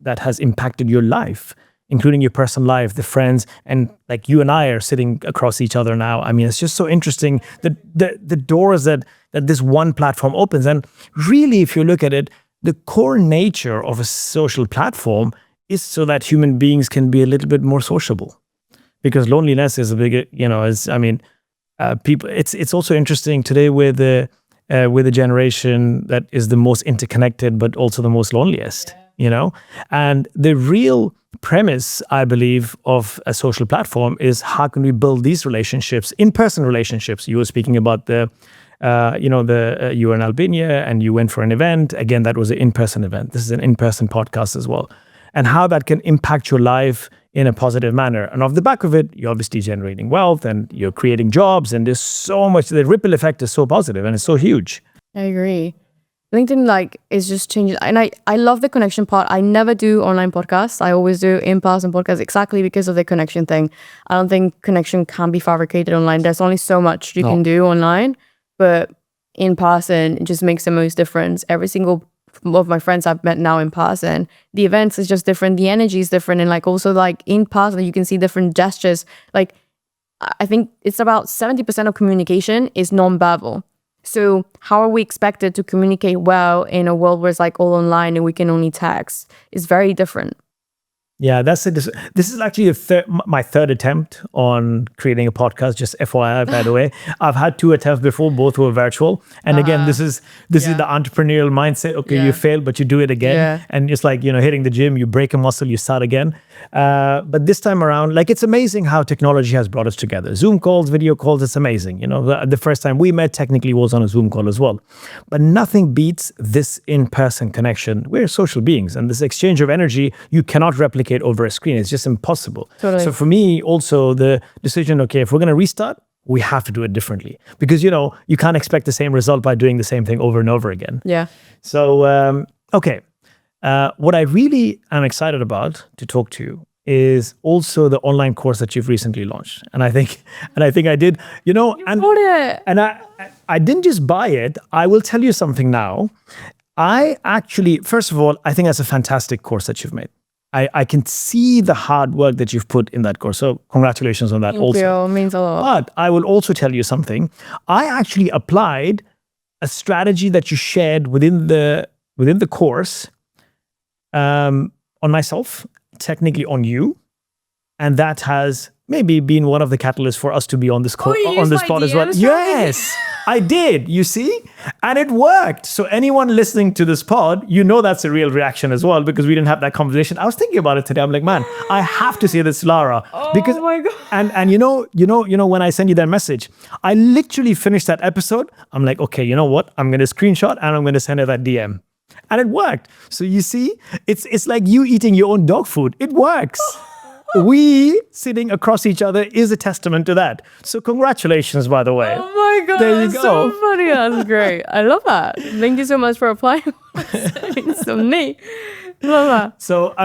that has impacted your life, including your personal life, the friends, and like you and I are sitting across each other now. It's just so interesting the doors that this one platform opens. And really, if you look at it, the core nature of a social platform is so that human beings can be a little bit more sociable, because loneliness is a big, people. It's also interesting today with the generation that is the most interconnected, but also the most loneliest. And the real premise, I believe, of a social platform is how can we build these relationships, in-person relationships. You were speaking about you were in Albania and you went for an event. Again, that was an in-person event. This is an in-person podcast as well. And how that can impact your life in a positive manner. And off the back of it, you're obviously generating wealth and you're creating jobs. And there's so much, the ripple effect is so positive and it's so huge. I agree. LinkedIn is just changing. And I love the connection part. I never do online podcasts. I always do in-person podcasts exactly because of the connection thing. I don't think connection can be fabricated online. There's only so much you can do online, but in person, it just makes the most difference. Every single of my friends I've met now in person, the events is just different. The energy is different. And also in person, you can see different gestures. I think it's about 70% of communication is non-verbal. So how are we expected to communicate well in a world where it's all online and we can only text? It's very different. Yeah, that's it. This is actually my third attempt on creating a podcast. Just FYI, by the way, I've had 2 attempts before. Both were virtual. And again, this is the entrepreneurial mindset. Okay, you fail, but you do it again. Yeah. And it's like hitting the gym. You break a muscle, you start again. But this time around, it's amazing how technology has brought us together. Zoom calls, video calls, it's amazing. The first time we met technically was on a Zoom call as well. But nothing beats this in-person connection. We're social beings, and this exchange of energy you cannot replicate over a screen. It's just impossible. Totally. So for me, also the decision, okay, if we're going to restart, we have to do it differently because, you can't expect the same result by doing the same thing over and over again. Yeah. So, okay. What I really am excited about to talk to you is also the online course that you've recently launched. And I think I did, and bought it. And I didn't just buy it. I will tell you something now. I actually, first of all, I think that's a fantastic course that you've made. I can see the hard work that you've put in that course. So congratulations on that. Thank you. It means a lot. But I will also tell you something. I actually applied a strategy that you shared within the course on myself, technically on you. And that has maybe been one of the catalysts for us to be on this pod as well. Yes, I did. You see? And it worked. So anyone listening to this pod, that's a real reaction as well because we didn't have that conversation. I was thinking about it today. I'm like, man, I have to say this to Lara. Because, oh my God. And when I send you that message, I literally finished that episode. I'm like, okay, you know what? I'm going to screenshot and I'm going to send her that DM. And it worked. So you see, it's like you eating your own dog food. It works. We sitting across each other is a testament to that. So congratulations, by the way. Oh my God, there you that's go. so funny. That's great. I love that. Thank you so much for applying. It's so neat. Love that. So,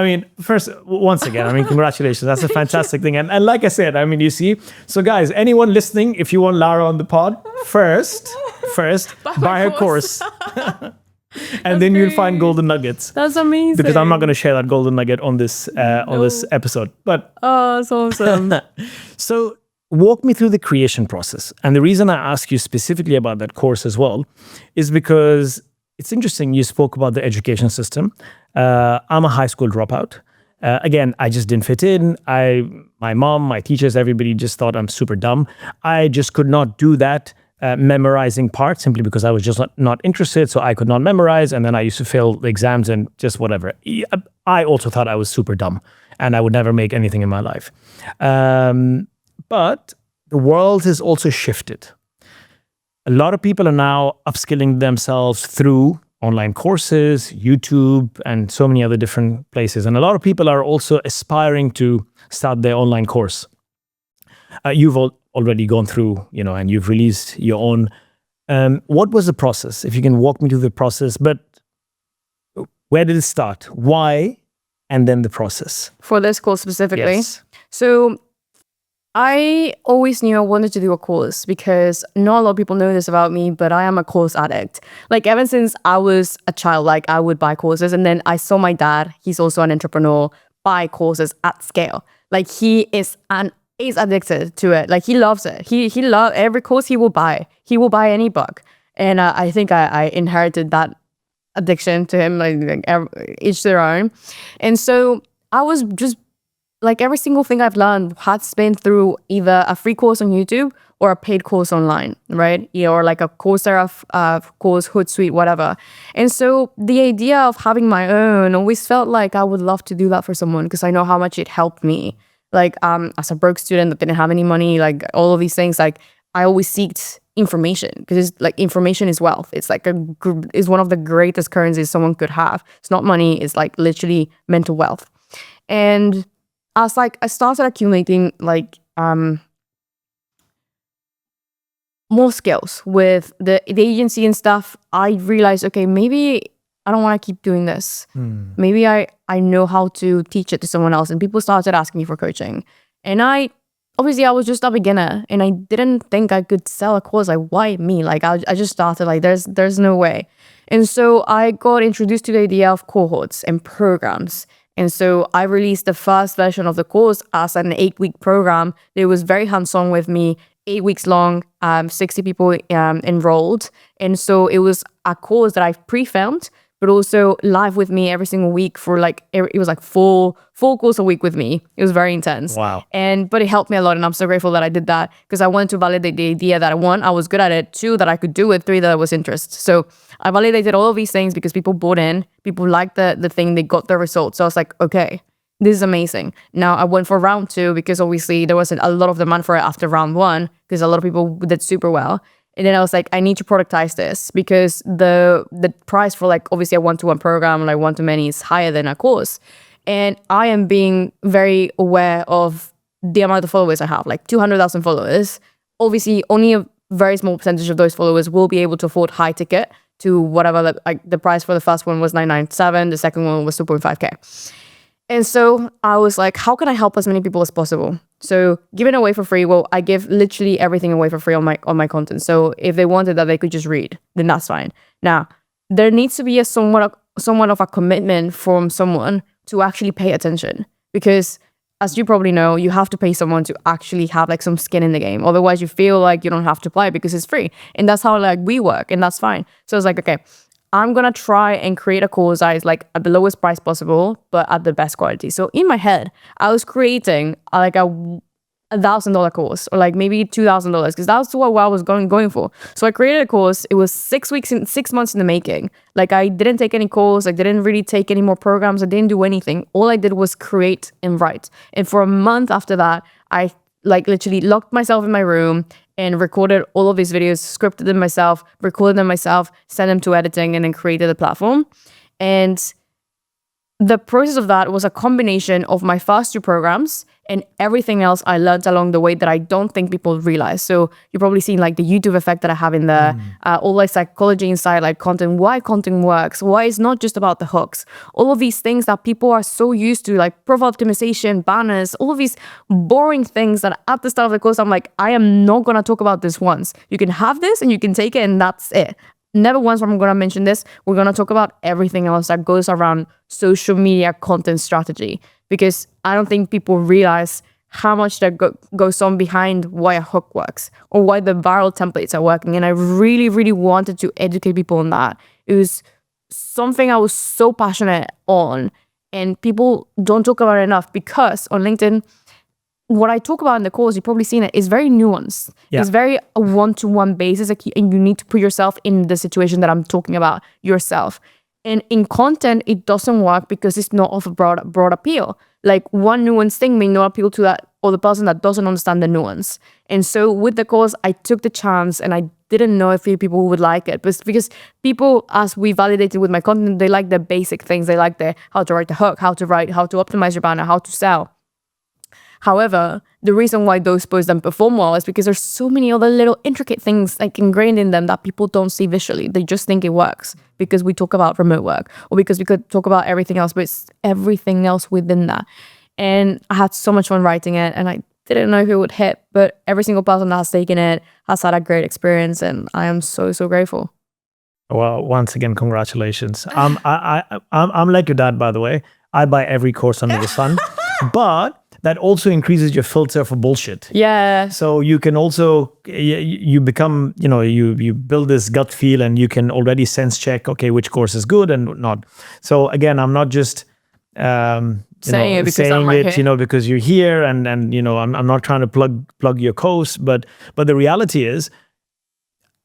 first, once again, congratulations. That's a fantastic thing. And like I said, you see, so guys, anyone listening, if you want Lara on the pod, first, buy her course. And then you'll find golden nuggets. That's amazing. Because I'm not going to share that golden nugget on this this episode. But that's awesome. So walk me through the creation process. And the reason I ask you specifically about that course as well is because it's interesting. You spoke about the education system. I'm a high school dropout. Again, I just didn't fit in. My mom, my teachers, everybody just thought I'm super dumb. I just could not do that. Memorizing part simply because I was just not interested, so I could not memorize, and then I used to fail the exams and just whatever. I also thought I was super dumb and I would never make anything in my life. But the world has also shifted. A lot of people are now upskilling themselves through online courses, YouTube, and so many other different places. And a lot of people are also aspiring to start their online course. You've already gone through, and you've released your own. What was the process? If you can walk me through the process, but where did it start? Why? And then the process. For this course specifically? Yes. So I always knew I wanted to do a course because not a lot of people know this about me, but I am a course addict. Ever since I was a child, I would buy courses, and then I saw my dad, he's also an entrepreneur, buy courses at scale. He's addicted to it. He loves it. He loves every course he will buy. He will buy any book. And I think I inherited that addiction to him, each their own. And so I was just like every single thing I've learned has been through either a free course on YouTube or a paid course online, right? Yeah, or like a Costa course, Hootsuite, whatever. And so the idea of having my own always felt like I would love to do that for someone because I know how much it helped me. Like as a broke student that didn't have any money, like all of these things, like I always seeked information because it's like information is wealth. It's like is one of the greatest currencies someone could have. It's not money, it's like literally mental wealth. And as like I started accumulating like more skills with the agency and stuff, I realized, okay, maybe I don't want to keep doing this. Maybe I know how to teach it to someone else. And people started asking me for coaching. And I was just a beginner and I didn't think I could sell a course. Like, why me? Like I just started like there's no way. And so I got introduced to the idea of cohorts and programs. And so I released the first version of the course as an 8-week program. It was very hands-on with me, 8 weeks long, 60 people enrolled. And so it was a course that I've pre-filmed, but also live with me every single week for like, it was like full course a week with me. It was very intense. Wow. But it helped me a lot. And I'm so grateful that I did that because I wanted to validate the idea that one, I was good at it, 2, that I could do it, 3, that I was interest. So I validated all of these things because people bought in, people liked the thing, they got the results. So I was like, okay, this is amazing. Now I went for round 2 because obviously there wasn't a lot of demand for it after round 1 because a lot of people did super well. And then I was like, I need to productize this because the price for like obviously a 1-to-1 program, like 1-to-many is higher than a course. And I am being very aware of the amount of followers I have, like 200,000 followers. Obviously, only a very small percentage of those followers will be able to afford high ticket to whatever, like the price for the first one was $997, the second one was 2.5K. And so I was like, how can I help as many people as possible? So giving away for free, well, I give literally everything away for free on my content. So if they wanted that, they could just read, then that's fine. Now, there needs to be a somewhat of a commitment from someone to actually pay attention. Because as you probably know, you have to pay someone to actually have like some skin in the game. Otherwise, you feel like you don't have to play because it's free. And that's how like we work, and that's fine. So it's like, okay, I'm going to try and create a course that is like at the lowest price possible, but at the best quality. So in my head, I was creating like a $1,000 course or like maybe $2,000 because that's what I was going for. So I created a course. It was 6 months in the making. Like I didn't take any course. I didn't really take any more programs. I didn't do anything. All I did was create and write. And for a month after that, I like literally locked myself in my room and recorded all of these videos, scripted them myself, recorded them myself, sent them to editing, and then created a platform. And the process of that was a combination of my first 2 programs and everything else I learned along the way that I don't think people realize. So you're probably seeing like the YouTube effect that I have in there, all like psychology inside, like content, why content works, why it's not just about the hooks. All of these things that people are so used to, like profile optimization, banners, all of these boring things that at the start of the course, I'm like, I am not going to talk about this once. You can have this and you can take it and that's it. Never once I'm going to mention this. We're going to talk about everything else that goes around social media content strategy because I don't think people realize how much that goes on behind why a hook works or why the viral templates are working. And I really, really wanted to educate people on that. It was something I was so passionate on and people don't talk about it enough because on LinkedIn, what I talk about in the course, you've probably seen it, is very nuanced. Yeah. It's very a one-to-one basis, and you need to put yourself in the situation that I'm talking about yourself. And in content, it doesn't work because it's not of a broad appeal. Like one nuanced thing may not appeal to that other person that doesn't understand the nuance. And so with the course, I took the chance and I didn't know if people would like it. But because people, as we validated with my content, they like the basic things. They like the how to write the hook, how to optimize your banner, how to sell. However, the reason why those posts don't perform well is because there's so many other little intricate things like ingrained in them that people don't see visually. They just think it works because we talk about remote work or because we could talk about everything else, but it's everything else within that. And I had so much fun writing it and I didn't know who it would hit, but every single person that has taken it has had a great experience and I am so, so grateful. Well, once again, congratulations. I'm like your dad, by the way. I buy every course under the sun, but that also increases your filter for bullshit. Yeah. So you can also, you become, you build this gut feel and you can already sense check, okay, which course is good and not. So again, I'm not just Saying it because I'm right here. because you're here, and I'm not trying to plug your coast, but the reality is,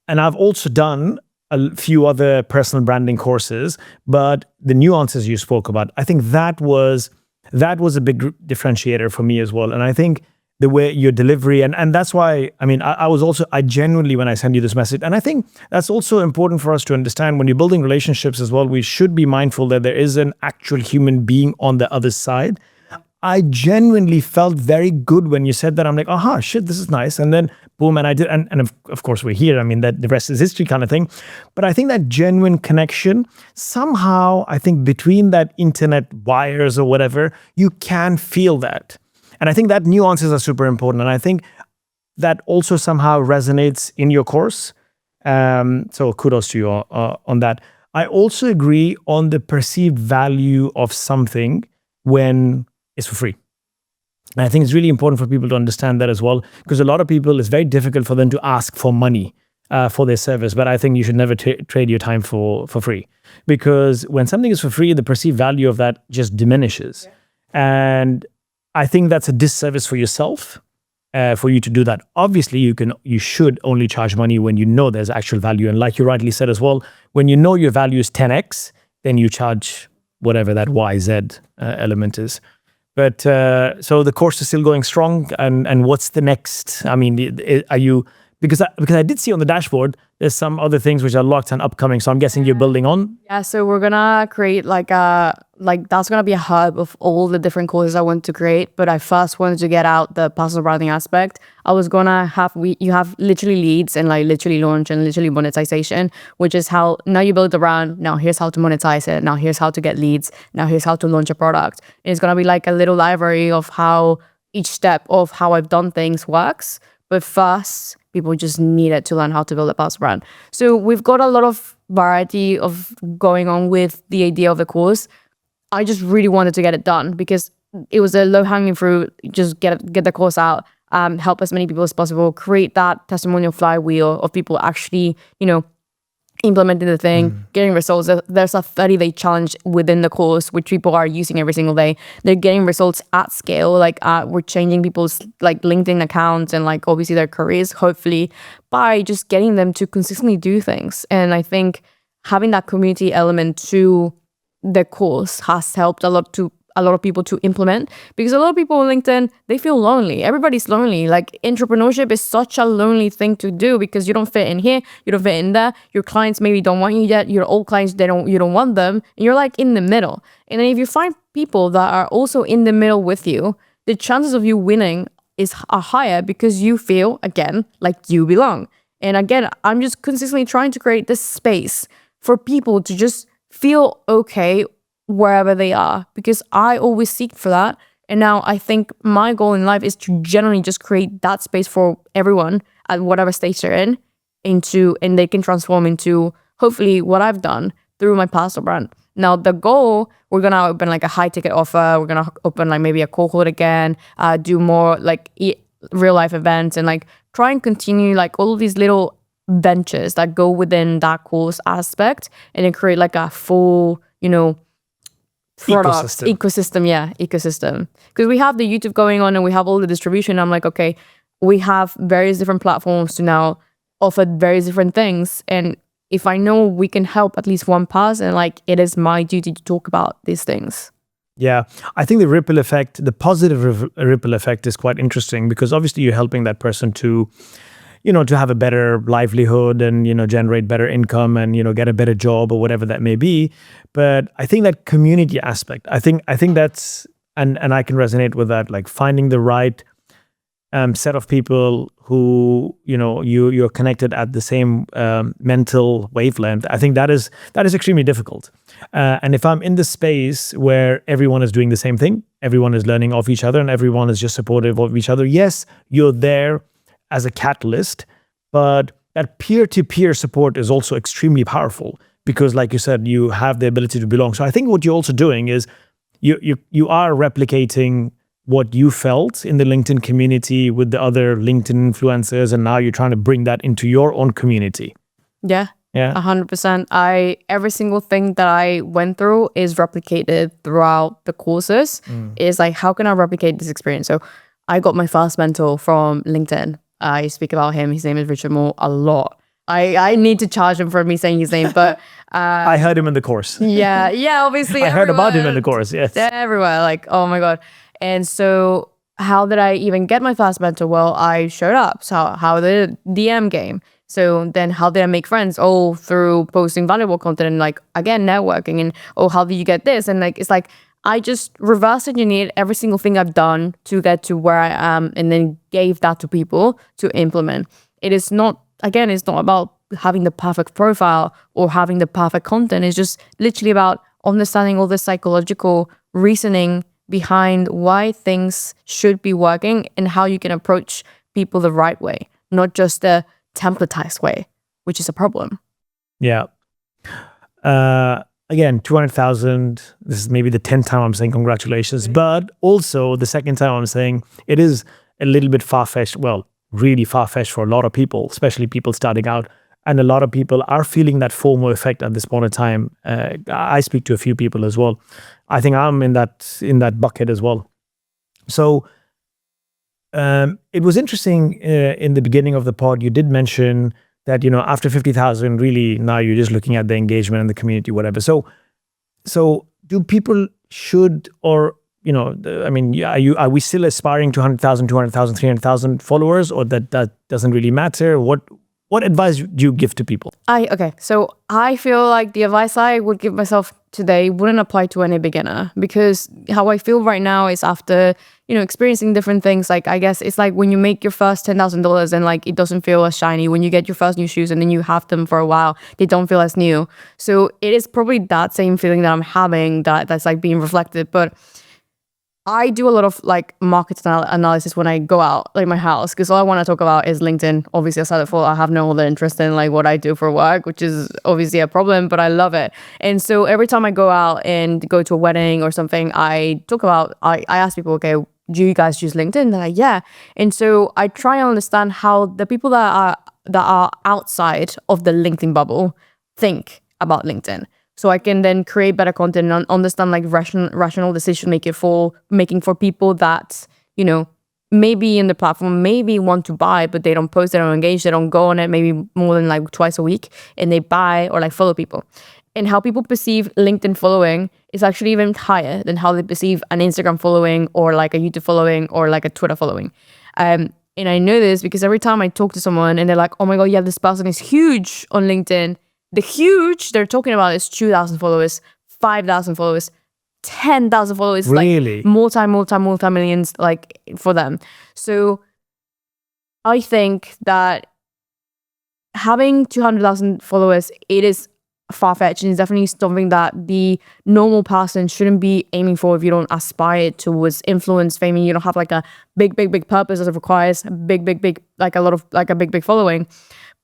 and I've also done a few other personal branding courses, but the nuances you spoke about, I think that was a big differentiator for me as well. And I think the way your delivery, and that's why, I genuinely, when I send you this message, and I think that's also important for us to understand when you're building relationships as well, we should be mindful that there is an actual human being on the other side. I genuinely felt very good when you said that. I'm like, aha, shit, this is nice. And then boom, and I did, and of course we're here. That the rest is history kind of thing. But I think that genuine connection, somehow, I think between that internet wires or whatever, you can feel that. And I think that nuances are super important. And I think that also somehow resonates in your course. So kudos to you on that. I also agree on the perceived value of something when it's for free. And I think it's really important for people to understand that as well, because a lot of people, it's very difficult for them to ask for money for their service. But I think you should never trade your time for free, because when something is for free, the perceived value of that just diminishes. Yeah. And I think that's a disservice for yourself, for you to do that. Obviously, you should only charge money when you know there's actual value. And like you rightly said as well, when you know your value is 10x, then you charge whatever that YZ element is. But so the course is still going strong, and what's the next? Are you, because I did see on the dashboard there's some other things which are locked and upcoming, so I'm guessing you're building on. Yeah, so we're gonna create that's gonna be a hub of all the different courses I want to create. But I first wanted to get out the personal branding aspect. I was gonna have you have literally leads and literally launch and literally monetization, which is how now you build the brand. Now here's how to monetize it. Now here's how to get leads. Now here's how to launch a product. And it's gonna be like a little library of how each step of how I've done things works. But first, people just needed to learn how to build a personal brand. So we've got a lot of variety of going on with the idea of the course. I just really wanted to get it done because it was a low-hanging fruit. Just get the course out, help as many people as possible, create that testimonial flywheel of people actually, implementing the thing, getting results. There's a 30-day challenge within the course, which people are using every single day. They're getting results at scale. We're changing people's LinkedIn accounts and obviously their careers, hopefully, by just getting them to consistently do things. And I think having that community element to the course has helped a lot of people to implement, because a lot of people on LinkedIn, they feel lonely. Everybody's lonely. Entrepreneurship is such a lonely thing to do because you don't fit in here, you don't fit in there. Your clients maybe don't want you yet. Your old clients, you don't want them. And you're in the middle. And then if you find people that are also in the middle with you, the chances of you winning are higher because you feel, again, like you belong. And again, I'm just consistently trying to create this space for people to just feel okay wherever they are, because I always seek for that. And now I think my goal in life is to generally just create that space for everyone at whatever stage they're in, and they can transform into hopefully what I've done through my personal brand. Now the goal, we're gonna open a high ticket offer. We're gonna open maybe a cohort again, do more real life events, and try and continue all of these little ventures that go within that course aspect, and then create a full, product ecosystem. Because we have the YouTube going on and we have all the distribution. I'm okay, we have various different platforms to now offer various different things, and if I know we can help at least one person, it is my duty to talk about these things. Yeah, I think the ripple effect, the positive ripple effect, is quite interesting, because obviously you're helping that person to to have a better livelihood and, generate better income and, get a better job or whatever that may be. But I think that community aspect, I think that's, and I can resonate with that, finding the right set of people who, you're connected at the same mental wavelength. I think that is extremely difficult. And if I'm in the space where everyone is doing the same thing, everyone is learning off each other and everyone is just supportive of each other, yes, you're there as a catalyst, but that peer-to-peer support is also extremely powerful, because like you said, you have the ability to belong. So I think what you're also doing is you are replicating what you felt in the LinkedIn community with the other LinkedIn influencers, and now you're trying to bring that into your own community. Yeah, Yeah. 100%. Every single thing that I went through is replicated throughout the courses. Is like, how can I replicate this experience? So I got my first mentor from LinkedIn. I speak about him. His name is Richard Moore a lot. I need to charge him for me saying his name, but I heard him in the course. yeah, obviously I heard about him in the everywhere. course. Yes. They're everywhere. Like, oh my God. And so how did I even get my first mentor? Well, I showed up. So how the DM game. So then how did I make friends? Oh, through posting valuable content and like, again, networking. And oh, how did you get this? And like, it's like, I just reverse engineered every single thing I've done to get to where I am and then gave that to people to implement. It is not, again, it's not about having the perfect profile or having the perfect content. It's just literally about understanding all the psychological reasoning behind why things should be working and how you can approach people the right way, not just the templatized way, which is a problem. Yeah. Again, 200,000. This is maybe the 10th time I'm saying congratulations, but also the second time I'm saying it is a little bit far-fetched. Well, really far-fetched for a lot of people, especially people starting out. And a lot of people are feeling that FOMO effect at this point in time. I speak to a few people as well. I think I'm in that bucket as well. So it was interesting in the beginning of the pod. You did mention that, after 50,000, really now you're just looking at the engagement and the community, whatever. So do people should, or, are we still aspiring to 100,000, 200,000, 300,000 followers, or that doesn't really matter? What advice do you give to people? So I feel like the advice I would give myself today wouldn't apply to any beginner, because how I feel right now is after, experiencing different things. Like, I guess it's like when you make your first $10,000 and like, it doesn't feel as shiny. When you get your first new shoes and then you have them for a while, they don't feel as new. So it is probably that same feeling that I'm having that's like being reflected. But I do a lot of like market analysis when I go out, like my house, because all I want to talk about is LinkedIn. Obviously, aside of all, I have no other interest in like what I do for work, which is obviously a problem, but I love it. And so every time I go out and go to a wedding or something, I ask people, okay, do you guys use LinkedIn? They're like, yeah. And so I try and understand how the people that are outside of the LinkedIn bubble think about LinkedIn. So I can then create better content and understand like rational decision making for people that, maybe in the platform, maybe want to buy, but they don't post, they don't engage, they don't go on it maybe more than like twice a week, and they buy or like follow people. And how people perceive LinkedIn following is actually even higher than how they perceive an Instagram following or like a YouTube following or like a Twitter following. And I know this because every time I talk to someone and they're like, oh my God, yeah, this person is huge on LinkedIn. The huge they're talking about is 2,000 followers, 5,000 followers, 10,000 followers. Really? Like multi millions, like for them. So I think that having 200,000 followers, it is far-fetched, and it's definitely something that the normal person shouldn't be aiming for if you don't aspire towards influence, fame, and you don't have like a big purpose that requires a big following.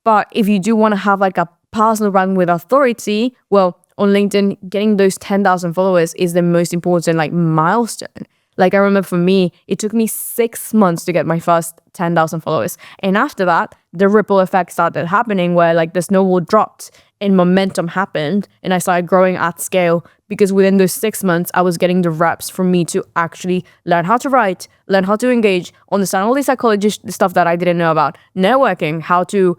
But if you do want to have like a personal brand with authority, well, on LinkedIn, getting those 10,000 followers is the most important like milestone. Like I remember for me, it took me 6 months to get my first 10,000 followers. And after that, the ripple effect started happening where like the snowball dropped and momentum happened. And I started growing at scale because within those 6 months, I was getting the reps for me to actually learn how to write, learn how to engage, understand all the psychology stuff that I didn't know about, networking, how to,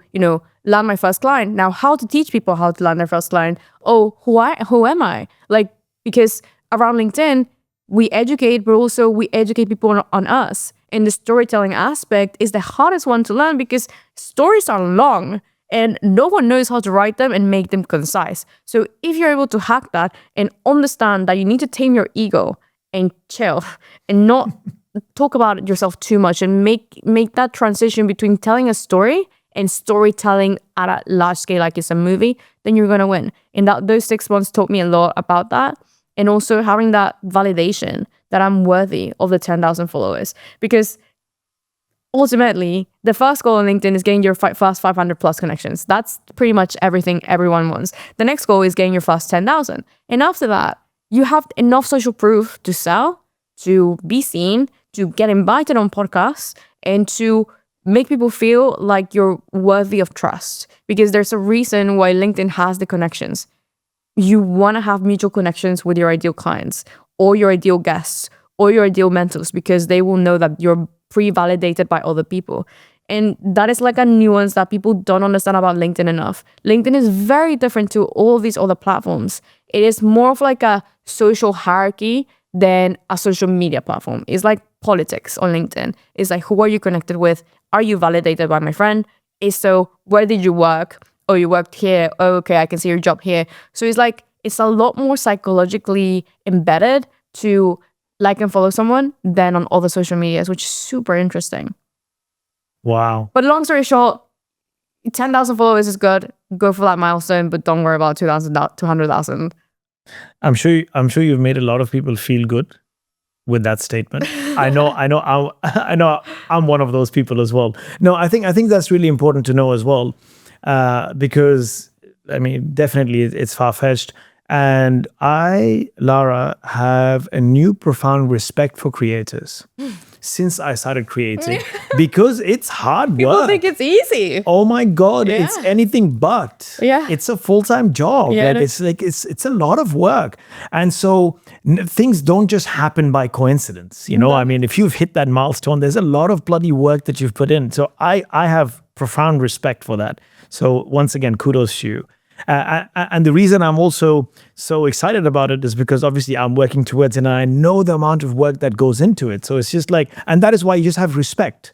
land my first client. Now, how to teach people how to land their first client. Oh, who am I? Like, because around LinkedIn, we educate, but also we educate people on us. And the storytelling aspect is the hardest one to learn because stories are long and no one knows how to write them and make them concise. So if you're able to hack that and understand that you need to tame your ego and chill and not talk about yourself too much and make that transition between telling a story and storytelling at a large scale like it's a movie, then you're going to win. And those 6 months taught me a lot about that. And also having that validation that I'm worthy of the 10,000 followers. Because ultimately, the first goal on LinkedIn is getting your first 500 plus connections. That's pretty much everything everyone wants. The next goal is getting your first 10,000. And after that, you have enough social proof to sell, to be seen, to get invited on podcasts, and to make people feel like you're worthy of trust, because there's a reason why LinkedIn has the connections. You want to have mutual connections with your ideal clients or your ideal guests or your ideal mentors, because they will know that you're pre-validated by other people. And that is like a nuance that people don't understand about LinkedIn enough. LinkedIn is very different to all these other platforms. It is more of like a social hierarchy than a social media platform. It's like politics on LinkedIn. It's like, who are you connected with? Are you validated by my friend? If so, where did you work? Oh, you worked here. Oh, okay, I can see your job here. So it's like, it's a lot more psychologically embedded to like and follow someone than on other social medias, which is super interesting. Wow. But long story short, 10,000 followers is good. Go for that milestone, but don't worry about 200,000. I'm sure you've made a lot of people feel good with that statement. I know I'm one of those people as well. No, I think that's really important to know as well, because I mean, definitely it's far-fetched. And I, Lara, have a new profound respect for creators since I started creating, because it's hard work. People think it's easy. Oh my God, Yeah. it's anything but. Yeah. It's a full-time job. Yeah, It's a lot of work. And so things don't just happen by coincidence. You know, I mean, if you've hit that milestone, there's a lot of bloody work that you've put in. So I have profound respect for that. So once again, kudos to you. And the reason I'm also so excited about it is because obviously I'm working towards it and I know the amount of work that goes into it. So it's just like, and that is why you just have respect.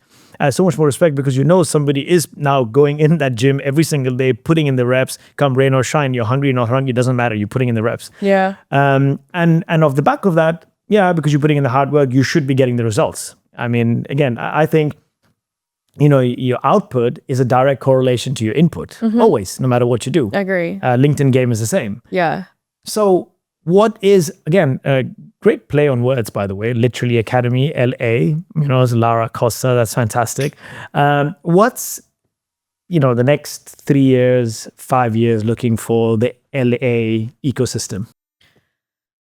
So much more respect, because you know somebody is now going in that gym every single day, putting in the reps, come rain or shine. You're hungry, not hungry, it doesn't matter. You're putting in the reps. Yeah. And off the back of that, yeah, because you're putting in the hard work, you should be getting the results. I mean, again, I think, you know, your output is a direct correlation to your input, always, no matter what you do. I agree. LinkedIn game is the same. Yeah. So what is, again, a great play on words, by the way, literally Academy, LA, you know, as Lara, Costa, that's fantastic. What's, you know, the next 3 years, 5 years looking for the LA ecosystem?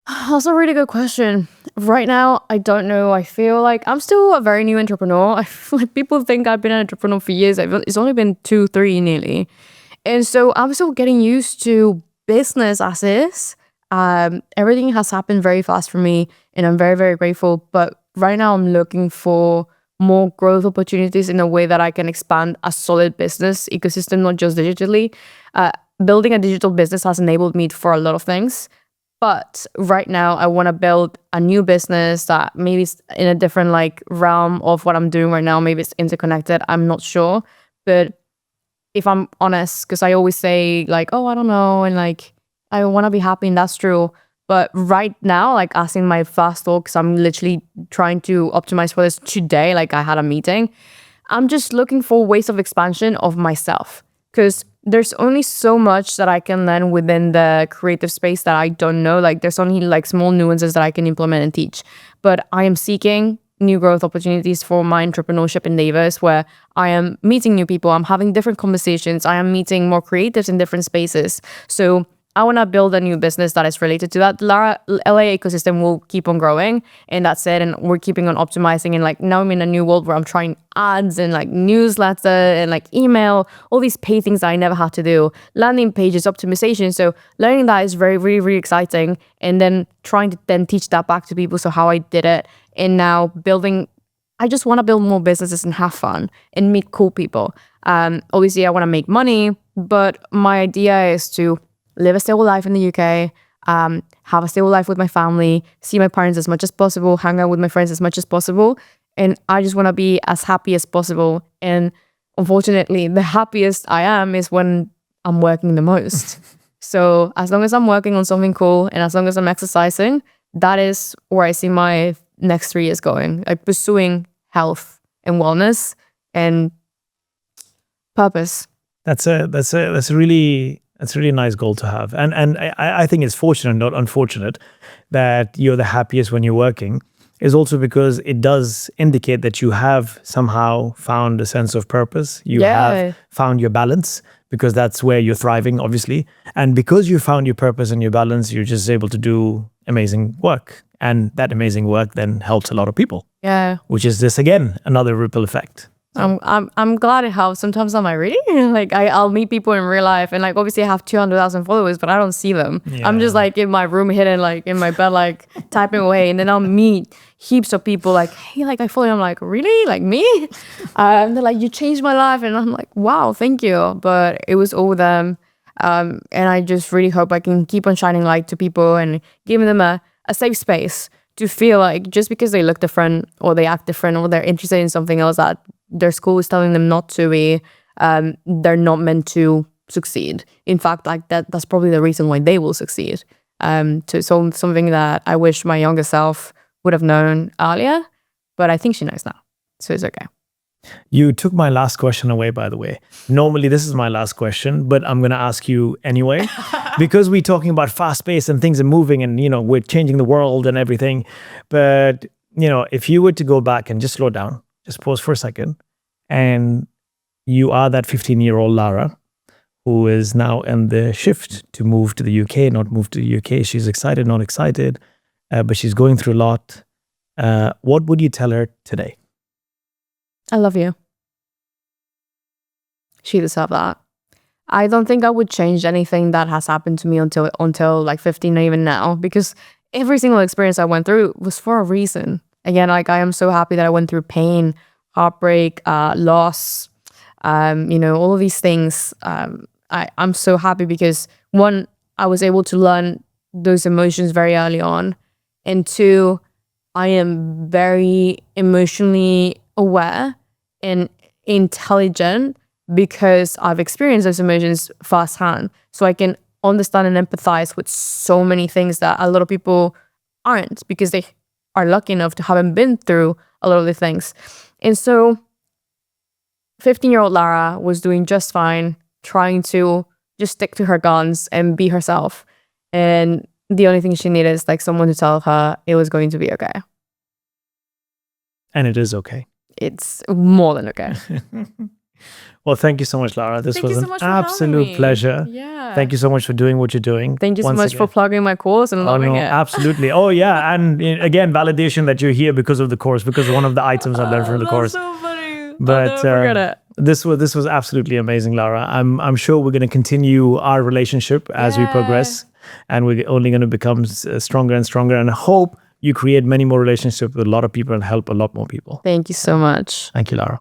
That's a really good question. Right now, I don't know. I feel like I'm still a very new entrepreneur. I feel like people think I've been an entrepreneur for years. It's only been 2, 3 nearly. And so I'm still getting used to business as is. Everything has happened very fast for me and I'm very, very grateful. But right now I'm looking for more growth opportunities in a way that I can expand a solid business ecosystem, not just digitally. Building a digital business has enabled me for a lot of things. But right now, I want to build a new business that maybe is in a different like realm of what I'm doing right now. Maybe it's interconnected. I'm not sure. But if I'm honest, because I always say like, oh, I don't know. And like, I want to be happy, and that's true. But right now, like as in my fast talk, because I'm literally trying to optimize for this today. Like I had a meeting. I'm just looking for ways of expansion of myself, because there's only so much that I can learn within the creative space that I don't know. Like there's only like small nuances that I can implement and teach. But I am seeking new growth opportunities for my entrepreneurship endeavors, where I am meeting new people. I'm having different conversations. I am meeting more creatives in different spaces. So I want to build a new business that is related to that. Lara, LA ecosystem will keep on growing, and that's it. And we're keeping on optimizing. And like now I'm in a new world where I'm trying ads and like newsletter and like email, all these paid things that I never had to do, landing pages, optimization. So learning that is very, really, really exciting. And then trying to then teach that back to people. So how I did it. And now I just want to build more businesses and have fun and meet cool people. Obviously I want to make money, but my idea is to live a stable life in the UK, have a stable life with my family, see my parents as much as possible, hang out with my friends as much as possible. And I just want to be as happy as possible. And unfortunately, the happiest I am is when I'm working the most. So as long as I'm working on something cool and as long as I'm exercising, that is where I see my next 3 years going. Like pursuing health and wellness and purpose. That's a really nice goal to have. And I think it's fortunate, not unfortunate, that you're the happiest when you're working, is also because it does indicate that you have somehow found a sense of purpose. You have found your balance, because that's where you're thriving, obviously. And because you found your purpose and your balance, you're just able to do amazing work. And that amazing work then helps a lot of people. Yeah. Which is this, again, another ripple effect. I'm glad it helps. Sometimes I'm like, really? Like I'll meet people in real life, and like obviously I have 200,000 followers, but I don't see them. I'm just like in my room hidden, like in my bed, like typing away, and then I'll meet heaps of people like, hey, like I follow you. I'm like, really? Like me? And they're like, you changed my life, and I'm like, wow, thank you. But it was all them. And I just really hope I can keep on shining light to people and giving them a safe space to feel like just because they look different or they act different or they're interested in something else that their school is telling them not to be, they're not meant to succeed. In fact, like that's probably the reason why they will succeed. So something that I wish my younger self would have known earlier, but I think she knows now. So it's okay. You took my last question away, by the way. Normally, this is my last question, but I'm going to ask you anyway, because we're talking about fast pace and things are moving and, we're changing the world and everything. But, if you were to go back and just slow down, just pause for a second, and you are that 15-year-old Lara who is now in the shift to move to the UK, not move to the UK. She's excited, not excited, but she's going through a lot. What would you tell her today? I love you. She deserves that. I don't think I would change anything that has happened to me until like 15, even now, because every single experience I went through was for a reason. Again, like I am so happy that I went through pain, heartbreak, loss, all of these things. I'm so happy because one, I was able to learn those emotions very early on, and two, I am very emotionally aware and intelligent because I've experienced those emotions firsthand. So I can understand and empathize with so many things that a lot of people aren't, because they are lucky enough to haven't been through a lot of the things. And so 15-year-old Lara was doing just fine, trying to just stick to her guns and be herself. And the only thing she needed is like someone to tell her it was going to be okay. And it is okay. It's more than okay. Well, thank you so much, Lara. This was an absolute pleasure. Yeah. Thank you so much for doing what you're doing. Thank you so much for plugging my course and loving it. Absolutely. Oh, yeah. And again, validation that you're here because of the course, because one of the items I learned from the course. That's so funny. But I'll never forget it. This was absolutely amazing, Lara. I'm sure we're going to continue our relationship as we progress, and we're only going to become stronger and stronger. And I hope you create many more relationships with a lot of people and help a lot more people. Thank you so much. Thank you, Lara.